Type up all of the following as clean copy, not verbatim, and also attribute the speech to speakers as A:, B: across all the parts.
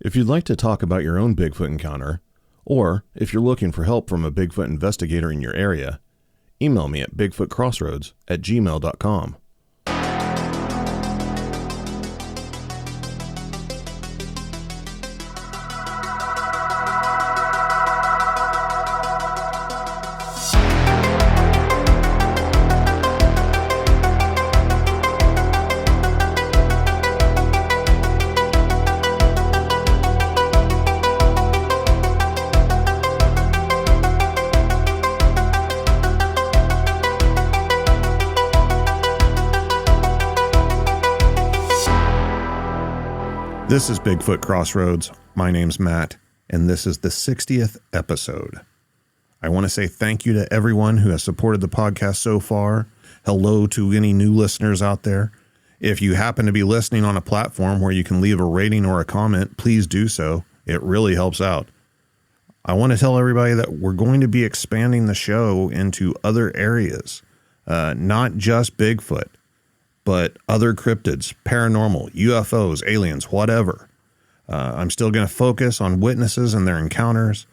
A: If you'd like to talk about your own Bigfoot encounter, or if you're looking for help from a Bigfoot investigator in your area, email me at bigfootcrossroads@gmail.com. This is Bigfoot Crossroads. My name's Matt, and this is the 60th episode. I want to say thank you to everyone who has supported the podcast so far. Hello to any new listeners out there. If you happen to be listening on a platform where you can leave a rating or a comment, please do so. It really helps out. I want to tell everybody that we're going to be expanding the show into other areas, not just Bigfoot, but other cryptids, paranormal, UFOs, aliens, whatever. I'm still going to focus on witnesses and their encounters,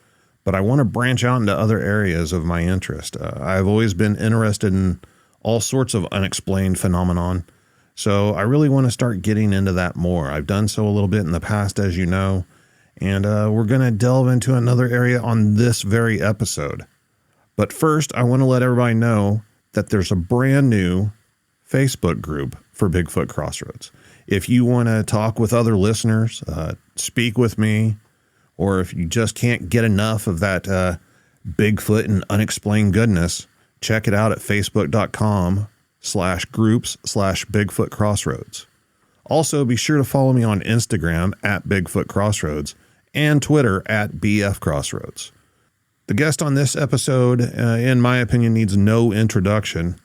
A: but I want to branch out into other areas of my interest. I've always been interested in all sorts of unexplained phenomenon, so I really want to start getting into that more. I've done so a little bit in the past, as you know, and we're going to delve into another area on this very episode. But first, I want to let everybody know that there's a brand new Facebook group for Bigfoot Crossroads. If you want to talk with other listeners, speak with me, or if you just can't get enough of that Bigfoot and unexplained goodness, check it out at facebook.com/groups/Bigfoot Crossroads. Also, be sure to follow me on Instagram at Bigfoot Crossroads and Twitter at BF Crossroads. The guest on this episode, in my opinion, needs no introduction.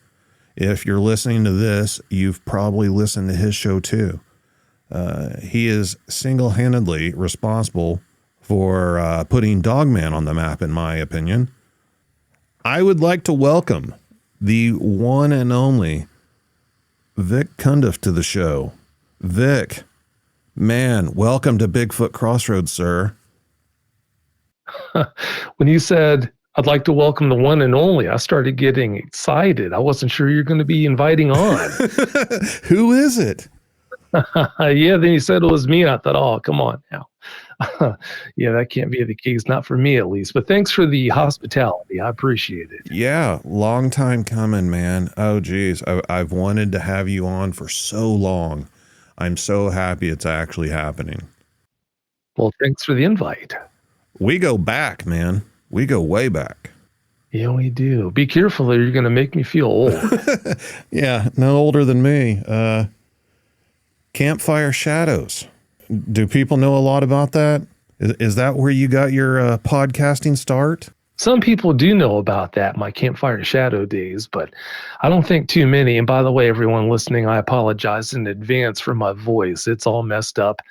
A: If you're listening to this, you've probably listened to his show too. He is single-handedly responsible for putting Dogman on the map, in my opinion. I would like to welcome the one and only Vic Cundiff to the show. Vic, man, welcome to Bigfoot Crossroads, sir.
B: When you said, I'd like to welcome the one and only, I started getting excited. I wasn't sure you're going to be inviting on.
A: Who is it?
B: Yeah, then you said it was me. I thought, oh, come on now. Yeah, that can't be the case. Not for me, at least. But thanks for the hospitality. I appreciate it.
A: Yeah, long time coming, man. Oh, geez. I've wanted to have you on for so long. I'm so happy it's actually happening.
B: Well, thanks for the invite.
A: We go back, man. We go way back.
B: Yeah, we do. Be careful or you're going to make me feel old.
A: Yeah, no older than me. Campfire Shadows. Do people know a lot about that? Is that where you got your podcasting start?
B: Some people do know about that, my Campfire Shadow days, but I don't think too many. And by the way, everyone listening, I apologize in advance for my voice. It's all messed up.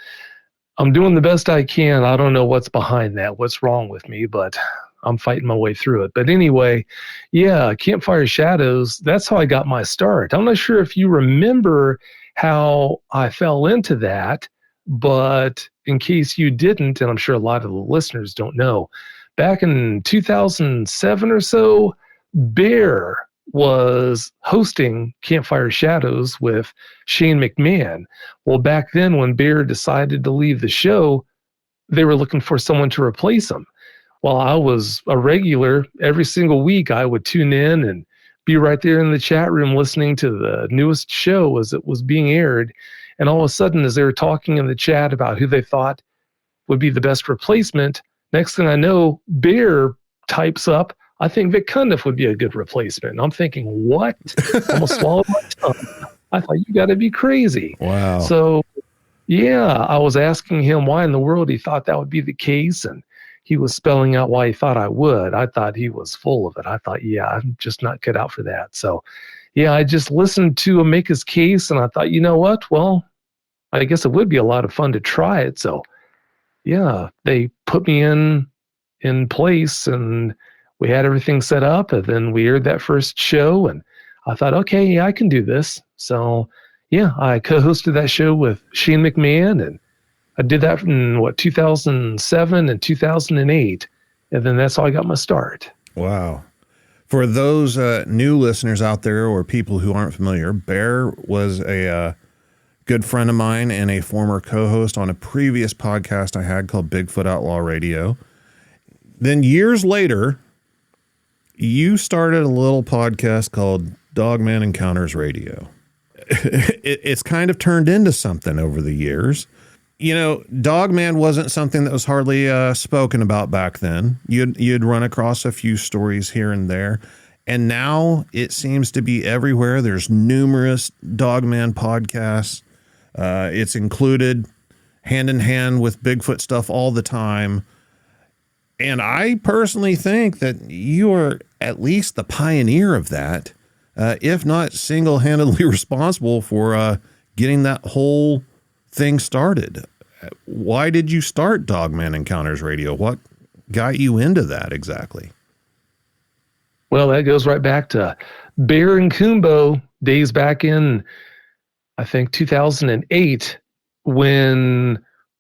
B: I'm doing the best I can. I don't know what's behind that, what's wrong with me, but I'm fighting my way through it. But anyway, yeah, Campfire Shadows, that's how I got my start. I'm not sure if you remember how I fell into that, but in case you didn't, and I'm sure a lot of the listeners don't know, back in 2007 or so, Bear was hosting Campfire Shadows with Shane McMahon. Well, back then when Bear decided to leave the show, they were looking for someone to replace him. Well, I was a regular. Every single week I would tune in and be right there in the chat room listening to the newest show as it was being aired. And all of a sudden, as they were talking in the chat about who they thought would be the best replacement, next thing I know, Bear types up, I think Vic Cundiff would be a good replacement. And I'm thinking, what? Almost swallowed my tongue. I thought, you got to be crazy.
A: Wow.
B: So, yeah, I was asking him why in the world he thought that would be the case. And he was spelling out why he thought I would. I thought he was full of it. I thought, yeah, I'm just not cut out for that. So, yeah, I just listened to him make his case, and I thought, you know what? Well, I guess it would be a lot of fun to try it. So, yeah, they put me in place, and we had everything set up, and then we aired that first show, and I thought, okay, yeah, I can do this. So, yeah, I co-hosted that show with Shane McMahon, and I did that in 2007 and 2008. And then that's how I got my start.
A: Wow. For those new listeners out there or people who aren't familiar, Bear was a good friend of mine and a former co-host on a previous podcast I had called Bigfoot Outlaw Radio. Then years later, you started a little podcast called Dogman Encounters Radio. It's kind of turned into something over the years. You know, Dogman wasn't something that was hardly spoken about back then. You'd run across a few stories here and there, and now it seems to be everywhere. There's numerous Dogman podcasts. It's included hand in hand with Bigfoot stuff all the time. And I personally think that you are at least the pioneer of that, if not single-handedly responsible for getting that whole thing started. Why did you start Dogman Encounters Radio? What got you into that exactly?
B: Well, that goes right back to Bear and Kumbo days back in, I think, 2008, when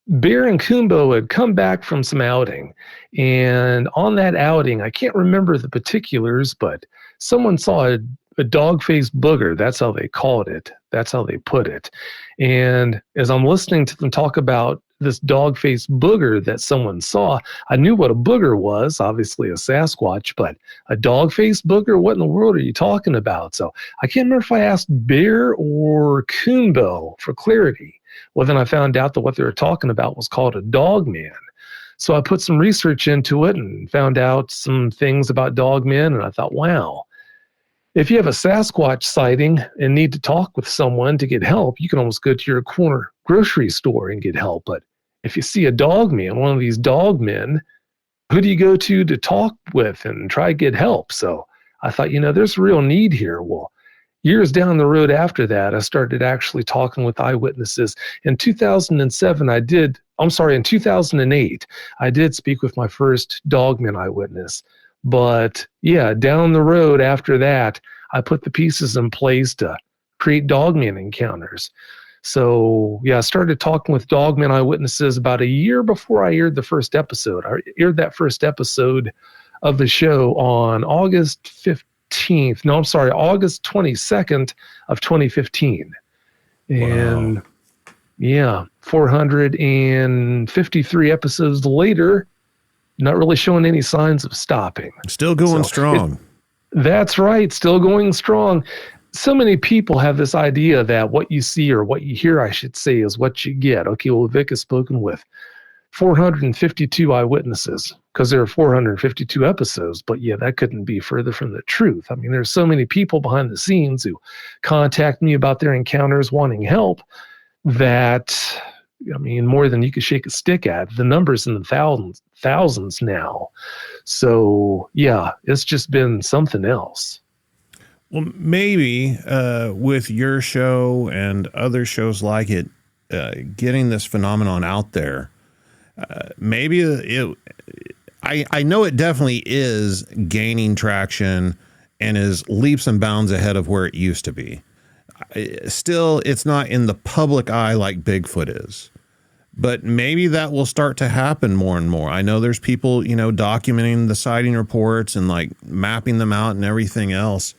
B: Bear and Kumbo had come back from some outing. And on that outing, I can't remember the particulars, but someone saw a dog-faced booger. That's how they called it. That's how they put it. And as I'm listening to them talk about this dog-faced booger that someone saw, I knew what a booger was, obviously a Sasquatch, but a dog-faced booger? What in the world are you talking about? So I can't remember if I asked Bear or Kumbo for clarity. Well, then I found out that what they were talking about was called a dogman. So I put some research into it and found out some things about dogmen, and I thought, wow, if you have a Sasquatch sighting and need to talk with someone to get help, you can almost go to your corner grocery store and get help. But if you see a dogman, one of these dogmen, who do you go to talk with and try to get help? So I thought, there's a real need here. Well, years down the road after that, I started actually talking with eyewitnesses. In 2008, I did speak with my first dogman eyewitness. But yeah, down the road after that, I put the pieces in place to create Dogman Encounters. So yeah, I started talking with Dogman eyewitnesses about a year before I aired the first episode. I aired that first episode of the show on August 22nd of 2015. And wow. Yeah, 453 episodes later, not really showing any signs of stopping.
A: Still going strong.
B: That's right. Still going strong. So many people have this idea that what you see, or what you hear, I should say, is what you get. Okay, well, Vic has spoken with 452 eyewitnesses because there are 452 episodes. But yeah, that couldn't be further from the truth. I mean, there's so many people behind the scenes who contact me about their encounters wanting help that, I mean, more than you could shake a stick at. The number's in the thousands now. So yeah, it's just been something else.
A: Well, maybe with your show and other shows like it, getting this phenomenon out there, maybe I know it definitely is gaining traction and is leaps and bounds ahead of where it used to be. Still, it's not in the public eye like Bigfoot is. But maybe that will start to happen more and more. I know there's people, documenting the sighting reports and like mapping them out and everything else.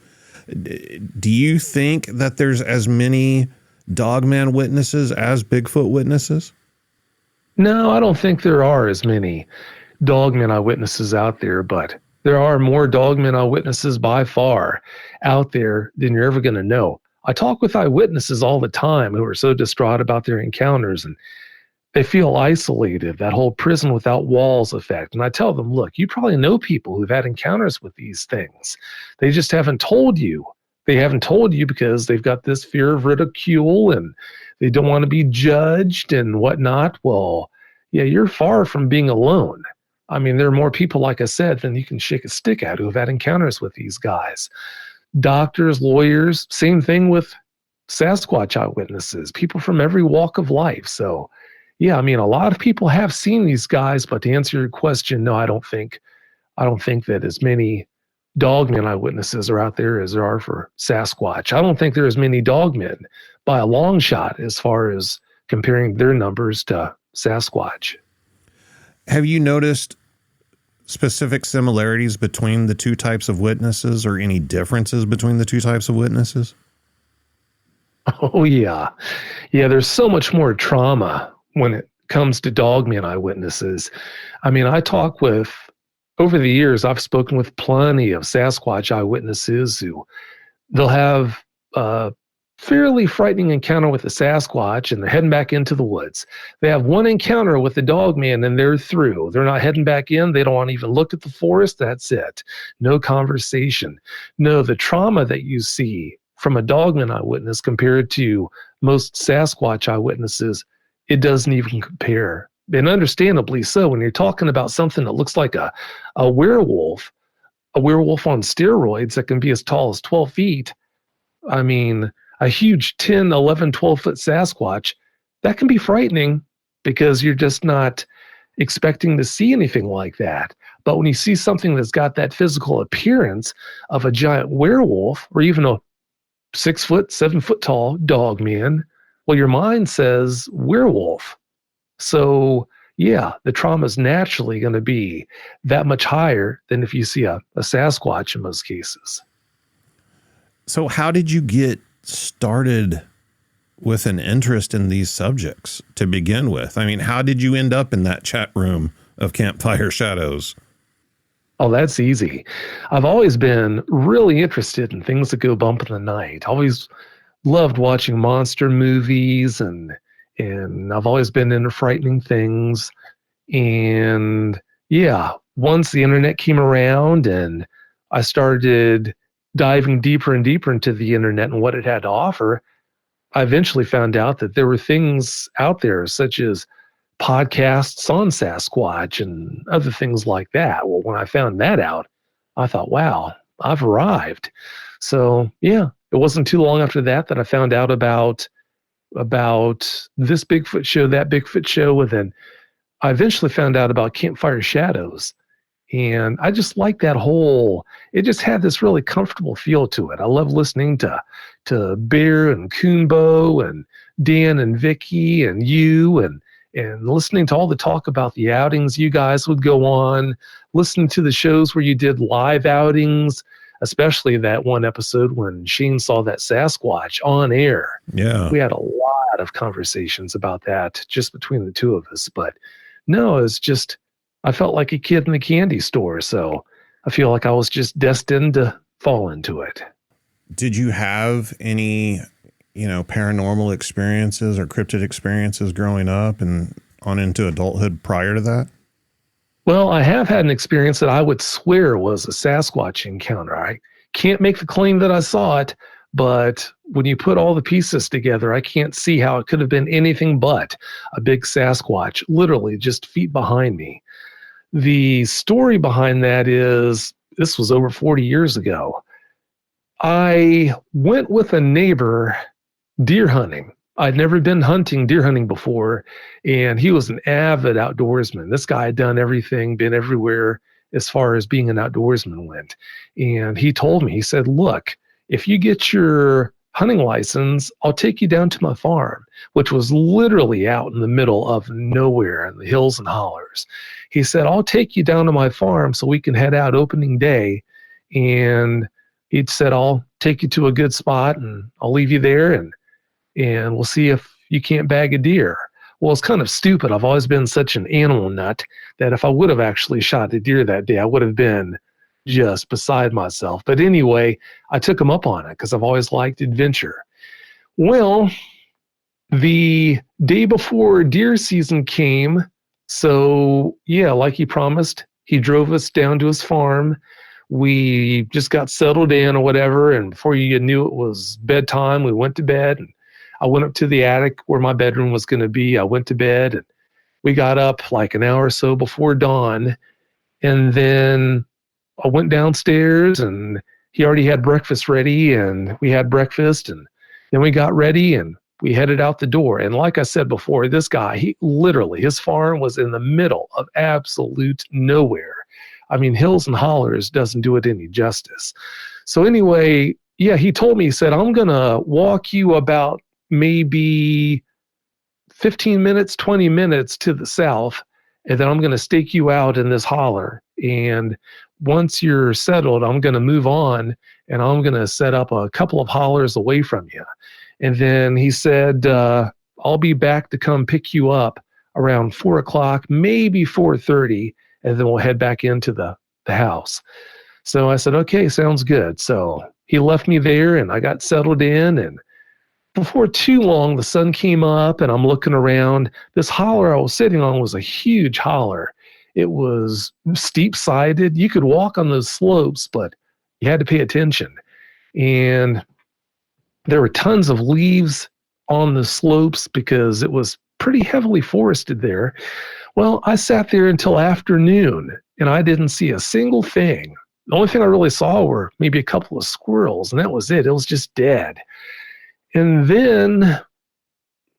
A: Do you think that there's as many Dogman witnesses as Bigfoot witnesses?
B: No, I don't think there are as many Dogman eyewitnesses out there, but there are more Dogman eyewitnesses by far out there than you're ever going to know. I talk with eyewitnesses all the time who are so distraught about their encounters, and they feel isolated, that whole prison without walls effect. And I tell them, look, you probably know people who've had encounters with these things. They just haven't told you. They haven't told you because they've got this fear of ridicule and they don't want to be judged and whatnot. Well, yeah, you're far from being alone. I mean, there are more people, like I said, than you can shake a stick at who have had encounters with these guys. Doctors, lawyers, same thing with Sasquatch eyewitnesses, people from every walk of life. So yeah, I mean, a lot of people have seen these guys, but to answer your question, no, I don't think that as many dogmen eyewitnesses are out there as there are for Sasquatch. I don't think there are as many dogmen by a long shot as far as comparing their numbers to Sasquatch.
A: Have you noticed specific similarities between the two types of witnesses, or any differences between the two types of witnesses?
B: Oh, yeah. Yeah, there's so much more trauma when it comes to dogman eyewitnesses. I mean, over the years, I've spoken with plenty of Sasquatch eyewitnesses who they'll have a fairly frightening encounter with a Sasquatch and they're heading back into the woods. They have one encounter with the dogman and they're through. They're not heading back in. They don't want to even look at the forest. That's it. No conversation. No, the trauma that you see from a dogman eyewitness compared to most Sasquatch eyewitnesses, it doesn't even compare. And understandably so, when you're talking about something that looks like a werewolf on steroids that can be as tall as 12 feet, I mean, a huge 10, 11, 12-foot Sasquatch, that can be frightening because you're just not expecting to see anything like that. But when you see something that's got that physical appearance of a giant werewolf or even a 6-foot, 7-foot tall dogman, well, your mind says werewolf. So, yeah, the trauma is naturally going to be that much higher than if you see a Sasquatch in most cases.
A: So how did you get started with an interest in these subjects to begin with? I mean, how did you end up in that chat room of Campfire Shadows?
B: Oh, that's easy. I've always been really interested in things that go bump in the night. Always loved watching monster movies and I've always been into frightening things. And yeah, once the internet came around and I started diving deeper and deeper into the internet and what it had to offer, I eventually found out that there were things out there such as podcasts on Sasquatch and other things like that. Well, when I found that out, I thought, wow, I've arrived. So yeah, it wasn't too long after that I found out about this Bigfoot show, that Bigfoot show, and then I eventually found out about Campfire Shadows. And I just like that it just had this really comfortable feel to it. I love listening to Bear and Coonbo and Dan and Vicky and you and listening to all the talk about the outings you guys would go on, listening to the shows where you did live outings, especially that one episode when Shane saw that Sasquatch on air.
A: Yeah.
B: We had a lot of conversations about that just between the two of us. But no, it's just, I felt like a kid in a candy store. So I feel like I was just destined to fall into it.
A: Did you have any, paranormal experiences or cryptid experiences growing up and on into adulthood prior to that?
B: Well, I have had an experience that I would swear was a Sasquatch encounter. I can't make the claim that I saw it, but when you put all the pieces together, I can't see how it could have been anything but a big Sasquatch, literally just feet behind me. The story behind that is, this was over 40 years ago. I went with a neighbor deer hunting. I'd never been deer hunting before, and he was an avid outdoorsman. This guy had done everything, been everywhere as far as being an outdoorsman went. And he told me, he said, look, if you get your hunting license, I'll take you down to my farm, which was literally out in the middle of nowhere in the hills and hollers. He said, I'll take you down to my farm so we can head out opening day. And he'd said, I'll take you to a good spot and I'll leave you there and we'll see if you can't bag a deer. Well, it's kind of stupid. I've always been such an animal nut that if I would have actually shot a deer that day, I would have been just beside myself. But anyway, I took him up on it because I've always liked adventure. Well, the day before deer season came, so yeah, like he promised, he drove us down to his farm. We just got settled in or whatever, and before you knew it was bedtime, we went to bed. And I went up to the attic where my bedroom was going to be. I went to bed, and we got up like an hour or so before dawn. And then I went downstairs, and he already had breakfast ready, and we had breakfast, and then we got ready, and we headed out the door. And like I said before, this guy, his farm was in the middle of absolute nowhere. I mean, hills and hollers doesn't do it any justice. So anyway, yeah, he told me, he said, I'm going to walk you about maybe 15 minutes, 20 minutes to the south, and then I'm going to stake you out in this holler. And once you're settled, I'm going to move on, and I'm going to set up a couple of hollers away from you. And then he said, I'll be back to come pick you up around 4 o'clock, maybe 4:30, and then we'll head back into the house. So I said, okay, sounds good. So he left me there, and I got settled in, and before too long, the sun came up, and I'm looking around. This holler I was sitting on was a huge holler. It was steep-sided. You could walk on those slopes, but you had to pay attention. And there were tons of leaves on the slopes because it was pretty heavily forested there. Well, I sat there until afternoon, and I didn't see a single thing. The only thing I really saw were maybe a couple of squirrels, and that was it. It was just dead. And then,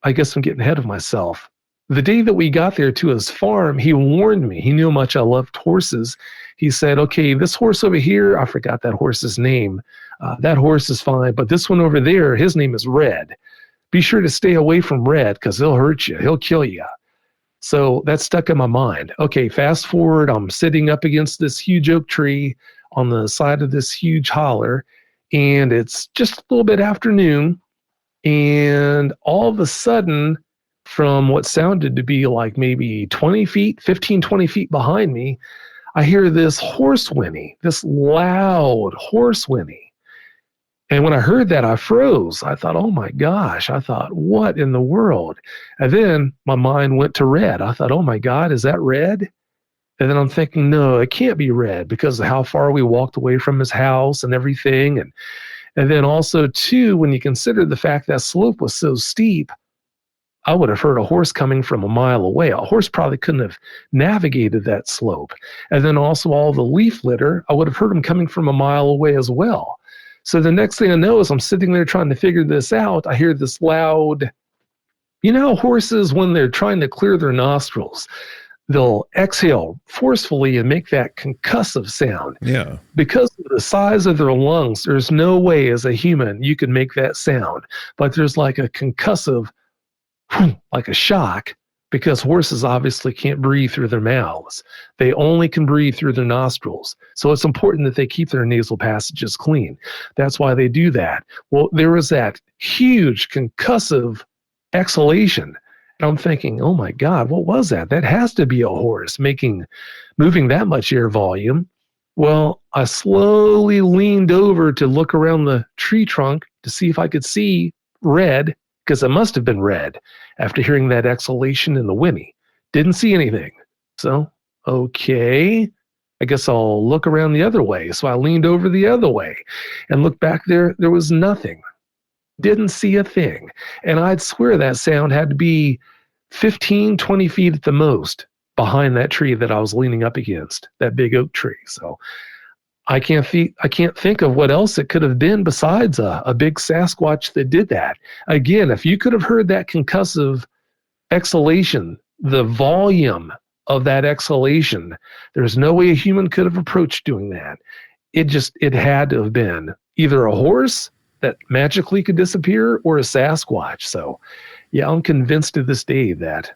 B: I guess I'm getting ahead of myself. The day that we got there to his farm, he warned me. He knew how much I loved horses. He said, okay, this horse over here, I forgot that horse's name. That horse is fine, but this one over there, his name is Red. Be sure to stay away from Red because he'll hurt you. He'll kill you. So that stuck in my mind. Okay, fast forward. I'm sitting up against this huge oak tree on the side of this huge holler, and it's just a little bit afternoon. And all of a sudden, from what sounded to be like maybe 20 feet, 15, 20 feet behind me, I hear this horse whinny, this loud horse whinny. And when I heard that, I froze. I thought, oh my gosh. I thought, what in the world? And then my mind went to Red. I thought, oh my God, is that Red? And then I'm thinking, no, it can't be Red because of how far we walked away from his house and everything. And then also, too, when you consider the fact that slope was so steep, I would have heard a horse coming from a mile away. A horse probably couldn't have navigated that slope. And then also all the leaf litter, I would have heard him coming from a mile away as well. So the next thing I know is I'm sitting there trying to figure this out. I hear this loud, you know, horses, when they're trying to clear their nostrils, they'll exhale forcefully and make that concussive sound.
A: Yeah. Because
B: of the size of their lungs, there's no way as a human you can make that sound. But there's like a concussive, like a shock, because horses obviously can't breathe through their mouths. They only can breathe through their nostrils. So it's important that they keep their nasal passages clean. That's why they do that. Well, there was that huge concussive exhalation. And I'm thinking, oh my God, what was that? That has to be a horse moving that much air volume. Well, I slowly leaned over to look around the tree trunk to see if I could see Red, because it must have been Red after hearing that exhalation in the whinny. Didn't see anything. So, okay, I guess I'll look around the other way. So I leaned over the other way and looked back there. There was nothing. Didn't see a thing. And I'd swear that sound had to be 15, 20 feet at the most behind that tree that I was leaning up against, that big oak tree. So I can't think of what else it could have been besides a big Sasquatch that did that. Again, if you could have heard that concussive exhalation, the volume of that exhalation, there's no way a human could have approached doing that. It had to have been either a horse that magically could disappear or a Sasquatch. So yeah, I'm convinced to this day that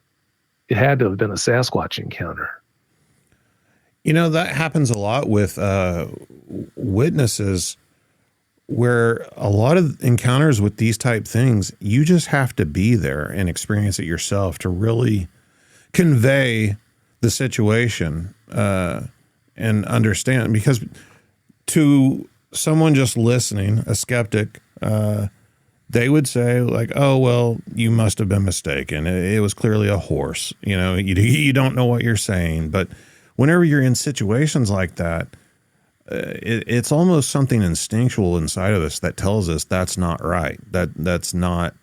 B: it had to have been a Sasquatch encounter.
A: You know, that happens a lot with witnesses, where a lot of encounters with these type things, you just have to be there and experience it yourself to really convey the situation and understand. Because to someone just listening, a skeptic, they would say like, oh, well, you must have been mistaken. It was clearly a horse. You know, you don't know what you're saying. But whenever you're in situations like that, it's almost something instinctual inside of us that tells us that's not right. That's not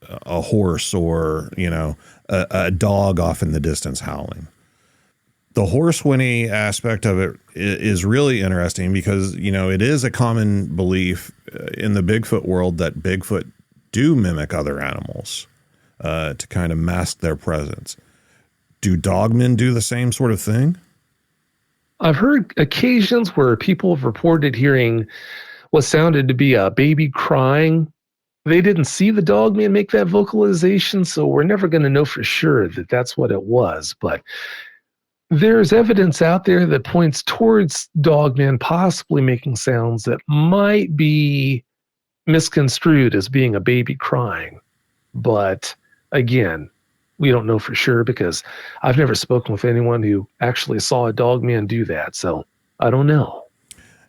A: a horse or, you know, a dog off in the distance howling. The horse whinny aspect of it is really interesting because, you know, it is a common belief in the Bigfoot world that Bigfoot do mimic other animals to kind of mask their presence. Do dogmen do the same sort of thing?
B: I've heard occasions where people have reported hearing what sounded to be a baby crying they didn't see the dogman make that vocalization, so we're never going to know for sure that that's what it was. But there's evidence out there that points towards dogmen possibly making sounds that might be misconstrued as being a baby crying. But again, we don't know for sure because I've never spoken with anyone who actually saw a dogman do that. So I don't know.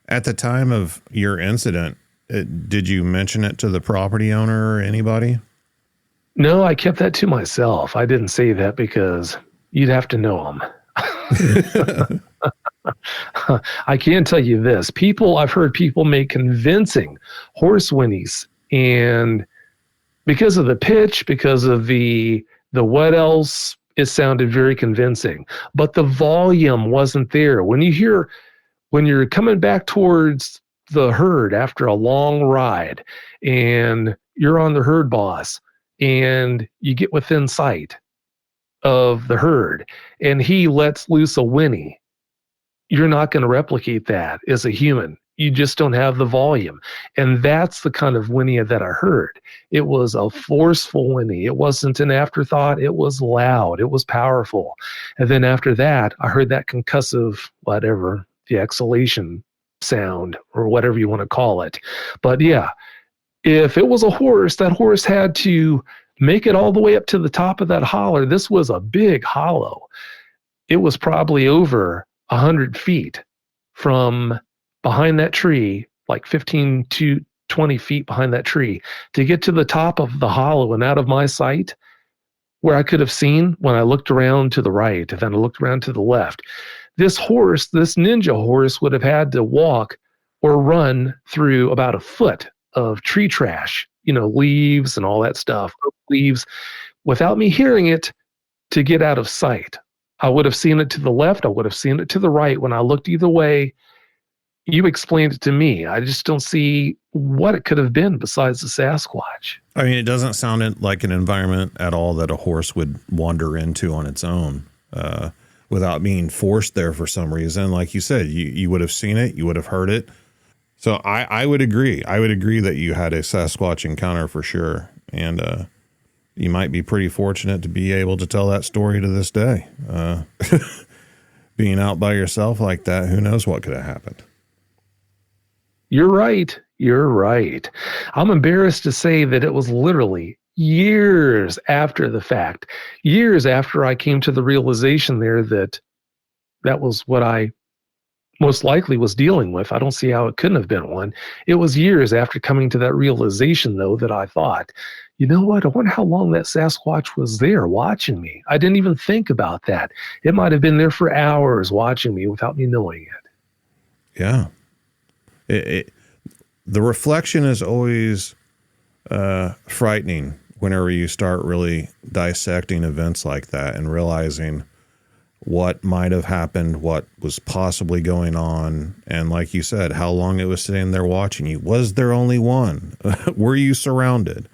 A: At the time of your incident, did you mention it to the property owner or anybody?
B: No, I kept that to myself. I didn't say that because you'd have to know them. I can tell you this. I've heard people make convincing horse whinnies, and because of the pitch, because of the what else, it sounded very convincing. But the volume wasn't there. When you're coming back towards the herd after a long ride and you're on the herd boss and you get within sight of the herd and he lets loose a whinny, you're not going to replicate that as a human. You just don't have the volume. And that's the kind of whinny that I heard. It was a forceful whinny. It wasn't an afterthought. It was loud. It was powerful. And then after that, I heard that concussive, whatever, the exhalation sound or whatever you want to call it. But yeah, if it was a horse, that horse had to make it all the way up to the top of that holler. This was a big hollow. It was probably over 100 feet from behind that tree, like 15 to 20 feet behind that tree, to get to the top of the hollow and out of my sight, where I could have seen when I looked around to the right and then I looked around to the left. This ninja horse would have had to walk or run through about a foot of tree trash, leaves and all that stuff, leaves, without me hearing it to get out of sight. I would have seen it to the left. I would have seen it to the right. When I looked either way, you explained it to me. I just don't see what it could have been besides the Sasquatch.
A: I mean, it doesn't sound like an environment at all that a horse would wander into on its own without being forced there for some reason. Like you said, you would have seen it. You would have heard it. So I would agree. I would agree that you had a Sasquatch encounter for sure. And you might be pretty fortunate to be able to tell that story to this day. Being out by yourself like that, who knows what could have happened.
B: You're right. You're right. I'm embarrassed to say that it was literally years after the fact, years after I came to the realization there that was what I most likely was dealing with. I don't see how it couldn't have been one. It was years after coming to that realization, though, that I thought, you know what? I wonder how long that Sasquatch was there watching me. I didn't even think about that. It might have been there for hours watching me without me knowing it.
A: Yeah. The reflection is always frightening whenever you start really dissecting events like that and realizing what might have happened, what was possibly going on, and like you said, how long it was sitting there watching you. Was there only one? Were you surrounded?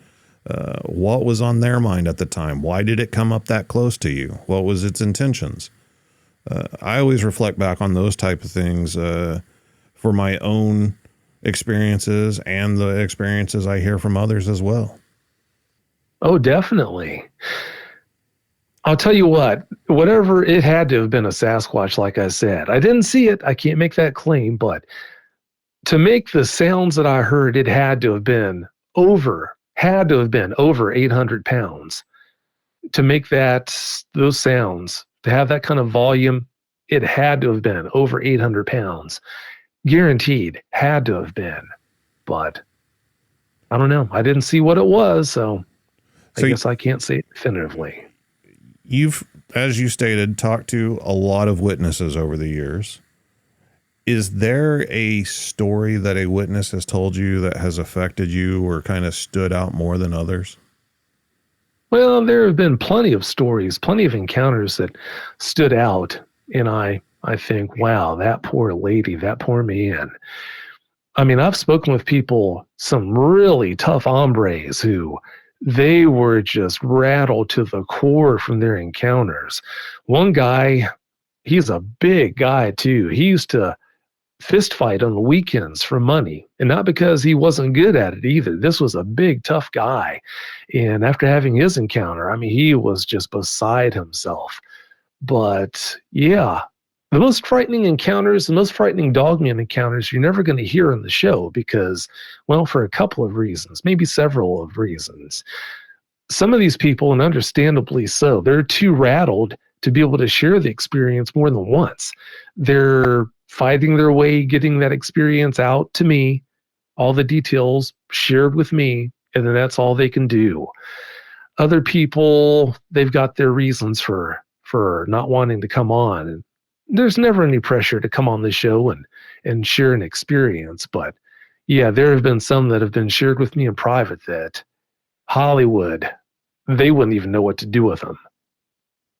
A: What was on their mind at the time? Why did it come up that close to you? What was its intentions? I always reflect back on those type of things for my own experiences and the experiences I hear from others as well.
B: Oh, definitely. I'll tell you what, whatever, it had to have been a Sasquatch, like I said. I didn't see it. I can't make that claim, but to make the sounds that I heard, it had to have been over 800 pounds. To make those sounds, to have that kind of volume, it had to have been over 800 pounds. Guaranteed, had to have been. But I don't know. I didn't see what it was, so I guess I can't say it definitively.
A: You've, as you stated, talked to a lot of witnesses over the years. Is there a story that a witness has told you that has affected you or kind of stood out more than others?
B: Well, there have been plenty of stories, plenty of encounters that stood out. And I think, wow, that poor lady, that poor man. I mean, I've spoken with people, some really tough hombres who they were just rattled to the core from their encounters. One guy, he's a big guy too. He used to fist fight on the weekends for money. And not because he wasn't good at it either. This was a big, tough guy. And after having his encounter, I mean, he was just beside himself. But yeah, the most frightening encounters, the most frightening dogman encounters you're never going to hear on the show because, well, for a couple of reasons, maybe several of reasons. Some of these people, and understandably so, they're too rattled to be able to share the experience more than once. They're fighting their way, getting that experience out to me, all the details shared with me, and then that's all they can do. Other people, they've got their reasons for not wanting to come on. And there's never any pressure to come on the show and share an experience. But yeah, there have been some that have been shared with me in private that Hollywood, they wouldn't even know what to do with them.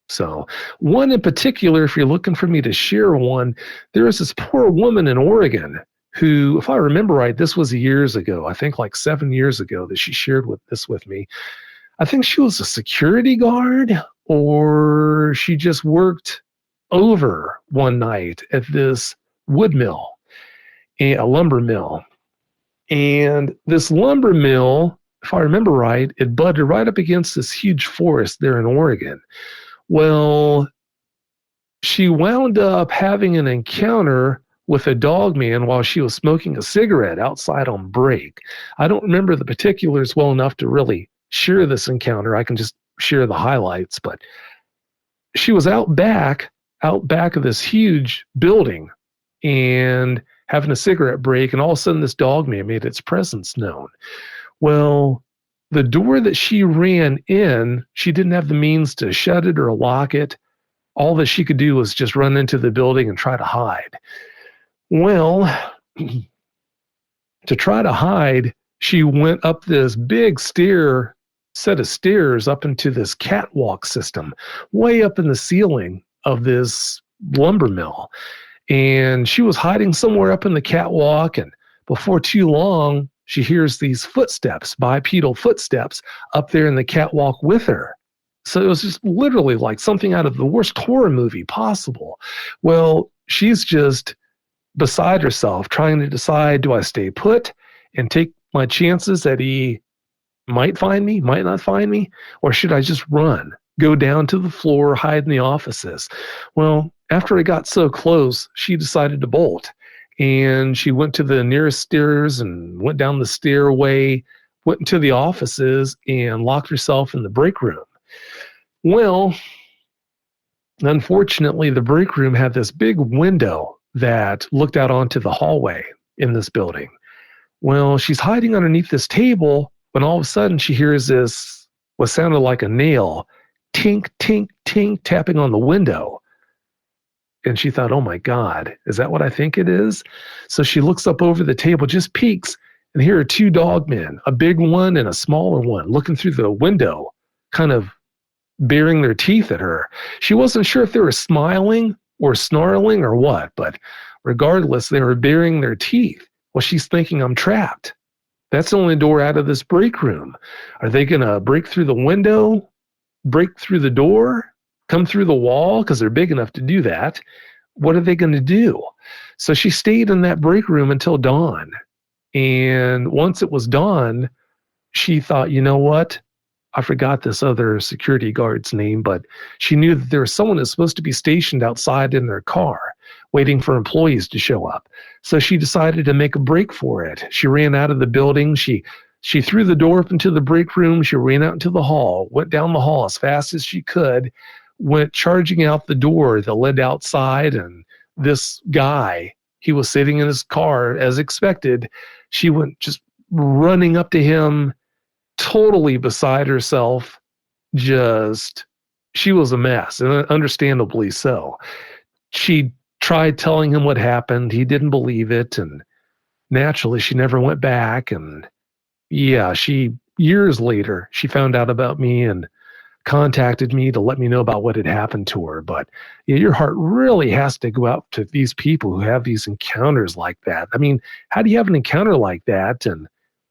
B: So one in particular, if you're looking for me to share one, there is this poor woman in Oregon who, if I remember right, this was years ago, I think like 7 years ago that she shared this with me. I think she was a security guard or she just worked over one night at this wood mill, a lumber mill. And this lumber mill, if I remember right, it butted right up against this huge forest there in Oregon. Well, she wound up having an encounter with a dogman while she was smoking a cigarette outside on break. I don't remember the particulars well enough to really share this encounter. I can just share the highlights, but she was out back of this huge building and having a cigarette break, and all of a sudden this dogman made its presence known. Well, the door that she ran in, she didn't have the means to shut it or lock it. All that she could do was just run into the building and try to hide. Well, to try to hide, she went up this big set of stairs up into this catwalk system, way up in the ceiling of this lumber mill. And she was hiding somewhere up in the catwalk, and before too long, she hears these footsteps, bipedal footsteps, up there in the catwalk with her. So it was just literally like something out of the worst horror movie possible. Well, she's just beside herself, trying to decide, do I stay put and take my chances that he might find me, might not find me, or should I just run, go down to the floor, hide in the offices? Well, after I got so close, she decided to bolt. And she went to the nearest stairs and went down the stairway, went into the offices, and locked herself in the break room. Well, unfortunately, the break room had this big window that looked out onto the hallway in this building. Well, she's hiding underneath this table when all of a sudden she hears this, what sounded like a nail, tink, tink, tink, tapping on the window. And she thought, oh my God, is that what I think it is? So she looks up over the table, just peeks, and here are two dogmen, a big one and a smaller one, looking through the window, kind of baring their teeth at her. She wasn't sure if they were smiling or snarling or what, but regardless, they were baring their teeth. Well, she's thinking, I'm trapped. That's the only door out of this break room. Are they going to break through the window, break through the door, come through the wall? Because they're big enough to do that. What are they going to do? So she stayed in that break room until dawn. And once it was dawn, she thought, you know what? I forgot this other security guard's name, but she knew that there was someone that's supposed to be stationed outside in their car, waiting for employees to show up. So she decided to make a break for it. She ran out of the building. She threw the door up into the break room. She ran out into the hall, went down the hall as fast as she could, went charging out the door that led outside. And this guy, he was sitting in his car as expected. She went just running up to him, totally beside herself. She was a mess, and understandably so. She tried telling him what happened. He didn't believe it, and naturally she never went back. And yeah, years later, she found out about me and contacted me to let me know about what had happened to her. But yeah, your heart really has to go out to these people who have these encounters like that. I mean, how do you have an encounter like that and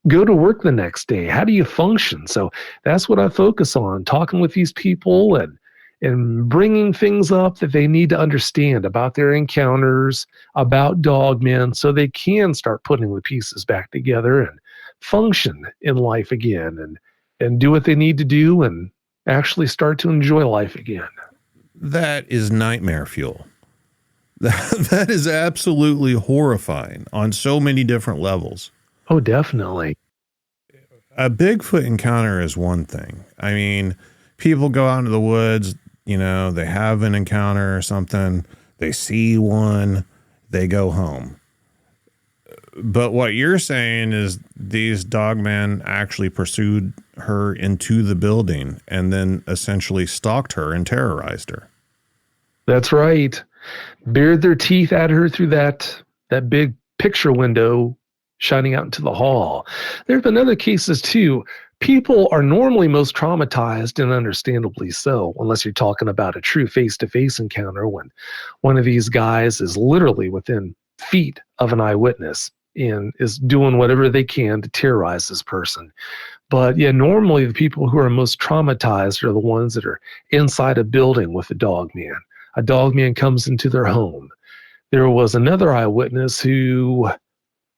B: go to work the next day? How do you function? So that's what I focus on, talking with these people and and bringing things up that they need to understand about their encounters, about dogmen, so they can start putting the pieces back together and function in life again and do what they need to do and actually start to enjoy life again.
A: That is nightmare fuel. That is absolutely horrifying on so many different levels.
B: Oh, definitely.
A: A Bigfoot encounter is one thing. I mean, people go out into the woods, you know, they have an encounter or something, they see one, they go home. But what you're saying is these dogmen actually pursued her into the building and then essentially stalked her and terrorized her.
B: That's right. Bared their teeth at her through that big picture window shining out into the hall. There have been other cases too. People are normally most traumatized, and understandably so, unless you're talking about a true face-to-face encounter when one of these guys is literally within feet of an eyewitness and is doing whatever they can to terrorize this person. But yeah, normally the people who are most traumatized are the ones that are inside a building with a dogman. A dogman comes into their home. There was another eyewitness who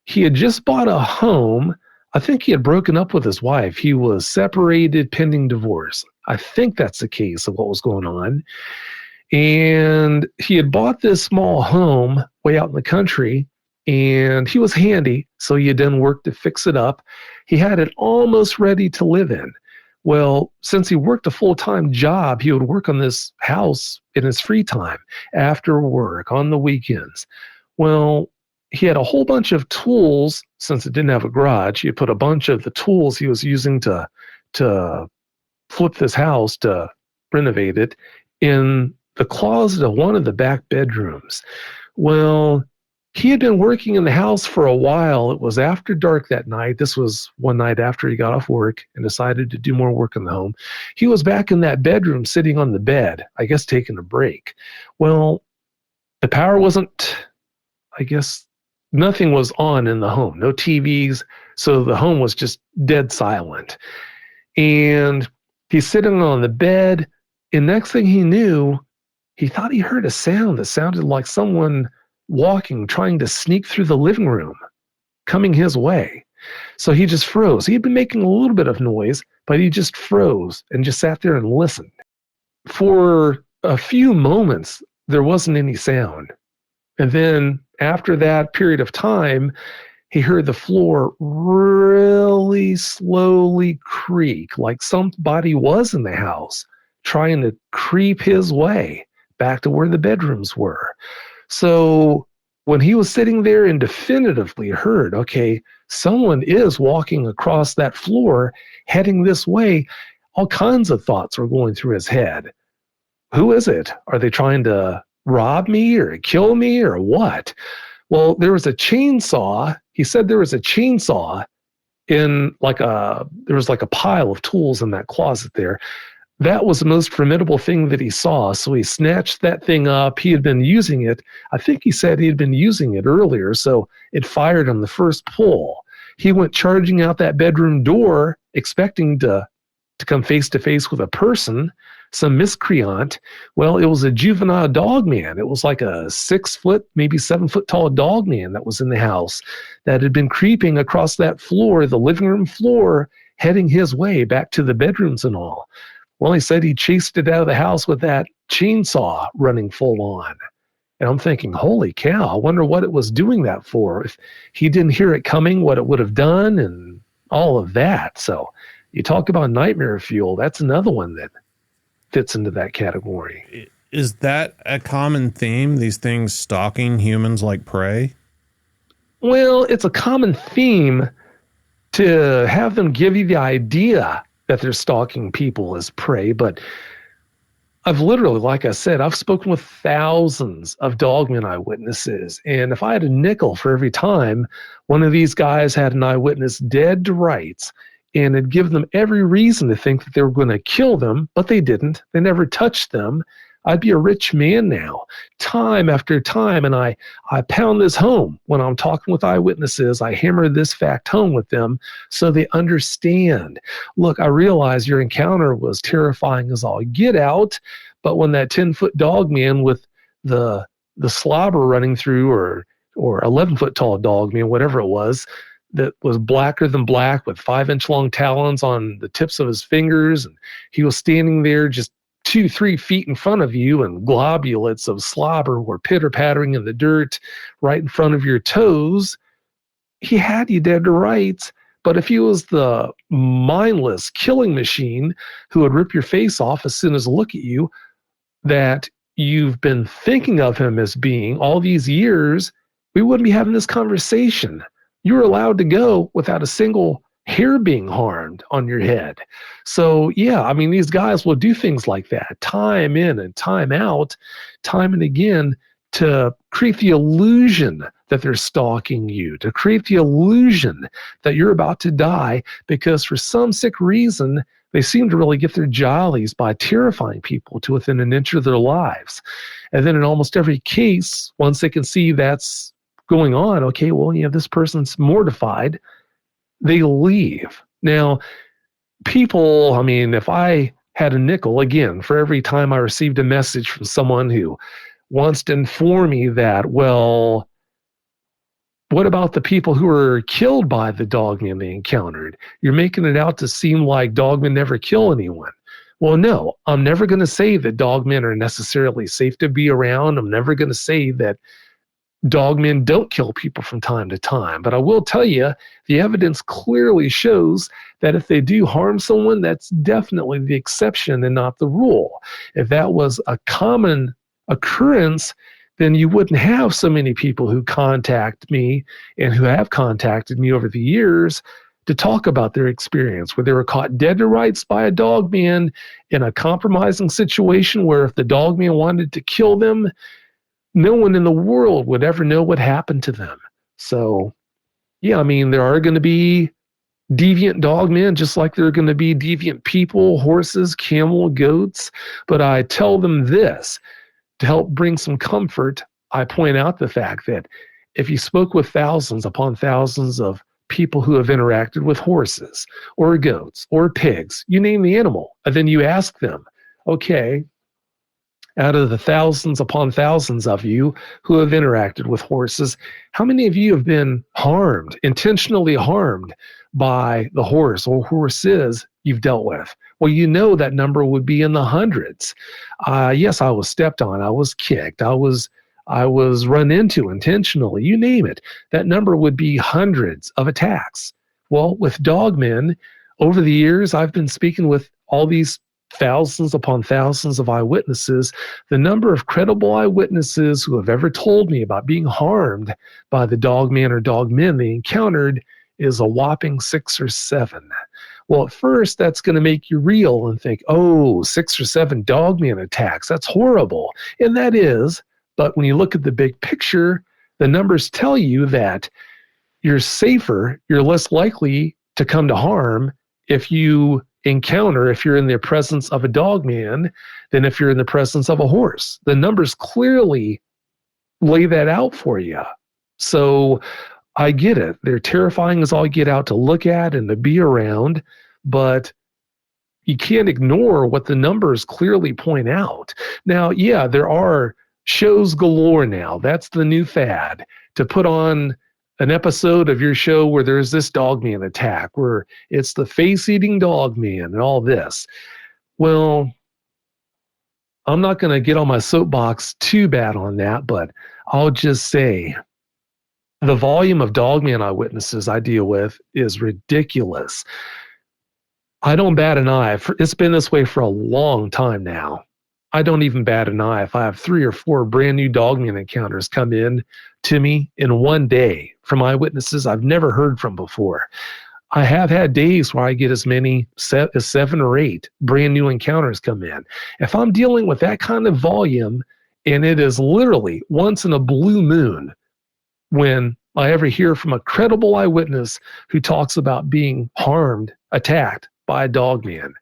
B: he had just bought a home. I think he had broken up with his wife. He was separated pending divorce. I think that's the case of what was going on. And he had bought this small home way out in the country, and he was handy, so he had done work to fix it up. He had it almost ready to live in. Well, since he worked a full-time job, he would work on this house in his free time, after work, on the weekends. Well, he had a whole bunch of tools. Since it didn't have a garage, he had put a bunch of the tools he was using to flip this house, to renovate it, in the closet of one of the back bedrooms. Well, he had been working in the house for a while. It was after dark that night. This was one night after he got off work and decided to do more work in the home. He was back in that bedroom sitting on the bed, I guess taking a break. Well, the power wasn't, I guess, nothing was on in the home, no TVs. So the home was just dead silent. And he's sitting on the bed, and next thing he knew, he thought he heard a sound that sounded like someone walking, trying to sneak through the living room, coming his way. So he just froze. He had been making a little bit of noise, but he just froze and just sat there and listened. For a few moments, there wasn't any sound. And then after that period of time, he heard the floor really slowly creak, like somebody was in the house trying to creep his way back to where the bedrooms were. So when he was sitting there and definitively heard, okay, someone is walking across that floor, heading this way, all kinds of thoughts were going through his head. Who is it? Are they trying to rob me or kill me or what? Well, there was a chainsaw. He said there was a chainsaw in there was like a pile of tools in that closet there. That was the most formidable thing that he saw. So he snatched that thing up. He had been using it. I think he said he had been using it earlier. So it fired on the first pull. He went charging out that bedroom door, expecting to come face to face with a person, some miscreant. Well, it was a juvenile dogman. It was like a 6 foot, maybe 7 foot tall dogman that was in the house that had been creeping across that floor, the living room floor, heading his way back to the bedrooms and all. Well, he said he chased it out of the house with that chainsaw running full on. And I'm thinking, holy cow, I wonder what it was doing that for. If he didn't hear it coming, what it would have done and all of that. So you talk about nightmare fuel. That's another one that fits into that category.
A: Is that a common theme, these things stalking humans like prey?
B: Well, it's a common theme to have them give you the idea that they're stalking people as prey, but I've literally, like I said, I've spoken with thousands of dogman eyewitnesses, and if I had a nickel for every time one of these guys had an eyewitness dead to rights and had given them every reason to think that they were going to kill them, but they didn't, they never touched them, I'd be a rich man now. Time after time, and I pound this home when I'm talking with eyewitnesses. I hammer this fact home with them so they understand. Look, I realize your encounter was terrifying as all get out, But when that 10-foot dogman with the slobber running through, or 11-foot tall dogman, whatever it was, that was blacker than black with 5-inch long talons on the tips of his fingers, and he was standing there just 2-3 feet in front of you, and globulates of slobber were pitter-pattering in the dirt right in front of your toes, he had you dead to rights. But if he was the mindless killing machine who would rip your face off as soon as look at you, that you've been thinking of him as being all these years, we wouldn't be having this conversation. You were allowed to go without a single hair being harmed on your head. So yeah, I mean, these guys will do things like that time in and time out, time and again, to create the illusion that they're stalking you, to create the illusion that you're about to die, because for some sick reason, they seem to really get their jollies by terrifying people to within an inch of their lives. And then in almost every case, once they can see that's going on, okay, well, this person's mortified, they leave. Now, people, I mean, if I had a nickel, again, for every time I received a message from someone who wants to inform me that, well, what about the people who were killed by the dogmen they encountered? You're making it out to seem like dogmen never kill anyone. Well, no, I'm never going to say that dogmen are necessarily safe to be around. I'm never going to say that dogmen don't kill people from time to time. But I will tell you, the evidence clearly shows that if they do harm someone, that's definitely the exception and not the rule. If that was a common occurrence, then you wouldn't have so many people who contact me and who have contacted me over the years to talk about their experience where they were caught dead to rights by a dogman in a compromising situation where if the dogman wanted to kill them, no one in the world would ever know what happened to them. So, yeah, I mean, there are going to be deviant dogmen, just like there are going to be deviant people, horses, camel, goats. But I tell them this, to help bring some comfort, I point out the fact that if you spoke with thousands upon thousands of people who have interacted with horses or goats or pigs, you name the animal, and then you ask them, okay, out of the thousands upon thousands of you who have interacted with horses, how many of you have been harmed, intentionally harmed by the horse or horses you've dealt with? Well, that number would be in the hundreds. Yes, I was stepped on. I was kicked. I was run into intentionally. You name it. That number would be hundreds of attacks. Well, with dogmen, over the years, I've been speaking with all these thousands upon thousands of eyewitnesses. The number of credible eyewitnesses who have ever told me about being harmed by the dogman or dogmen they encountered is a whopping 6 or 7. Well, at first, that's going to make you reel and think, oh, 6 or 7 dogman attacks. That's horrible. And that is. But when you look at the big picture, the numbers tell you that you're safer, you're less likely to come to harm if you're in the presence of a dogman than if you're in the presence of a horse. The numbers clearly lay that out for you. So I get it. They're terrifying as all get out to look at and to be around, but you can't ignore what the numbers clearly point out. Now, yeah, there are shows galore now. That's the new fad, to put on an episode of your show where there's this dogman attack, where it's the face-eating dogman and all this. Well, I'm not going to get on my soapbox too bad on that, but I'll just say the volume of dogman eyewitnesses I deal with is ridiculous. I don't bat an eye. It's been this way for a long time now. I don't even bat an eye if I have 3 or 4 brand new dogman encounters come in to me in one day from eyewitnesses I've never heard from before. I have had days where I get as many as 7 or 8 brand new encounters come in. If I'm dealing with that kind of volume, and it is literally once in a blue moon when I ever hear from a credible eyewitness who talks about being harmed, attacked by a dogman.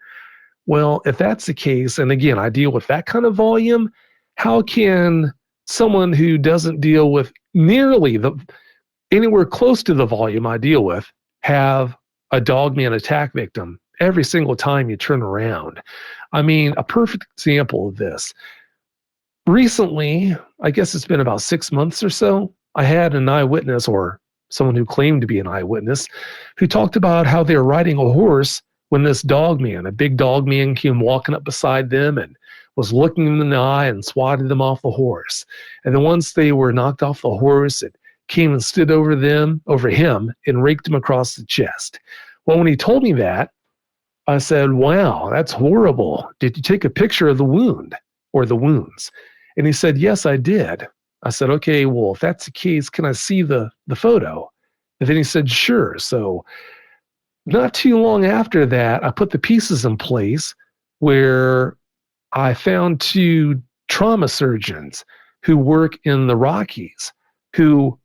B: Well, if that's the case, and again, I deal with that kind of volume, how can someone who doesn't deal with nearly anywhere close to the volume I deal with have a dogman attack victim every single time you turn around? I mean, a perfect example of this. Recently, I guess it's been about 6 months or so, I had an eyewitness, or someone who claimed to be an eyewitness, who talked about how they were riding a horse when this dogman, a big dogman, came walking up beside them and was looking them in the eye and swatted them off the horse. And then once they were knocked off the horse, it came and stood over him, and raked him across the chest. Well, when he told me that, I said, wow, that's horrible. Did you take a picture of the wound or the wounds? And he said, yes, I did. I said, okay, well, if that's the case, can I see the photo? And then he said, sure. So not too long after that, I put the pieces in place where I found 2 trauma surgeons who work in the Rockies who,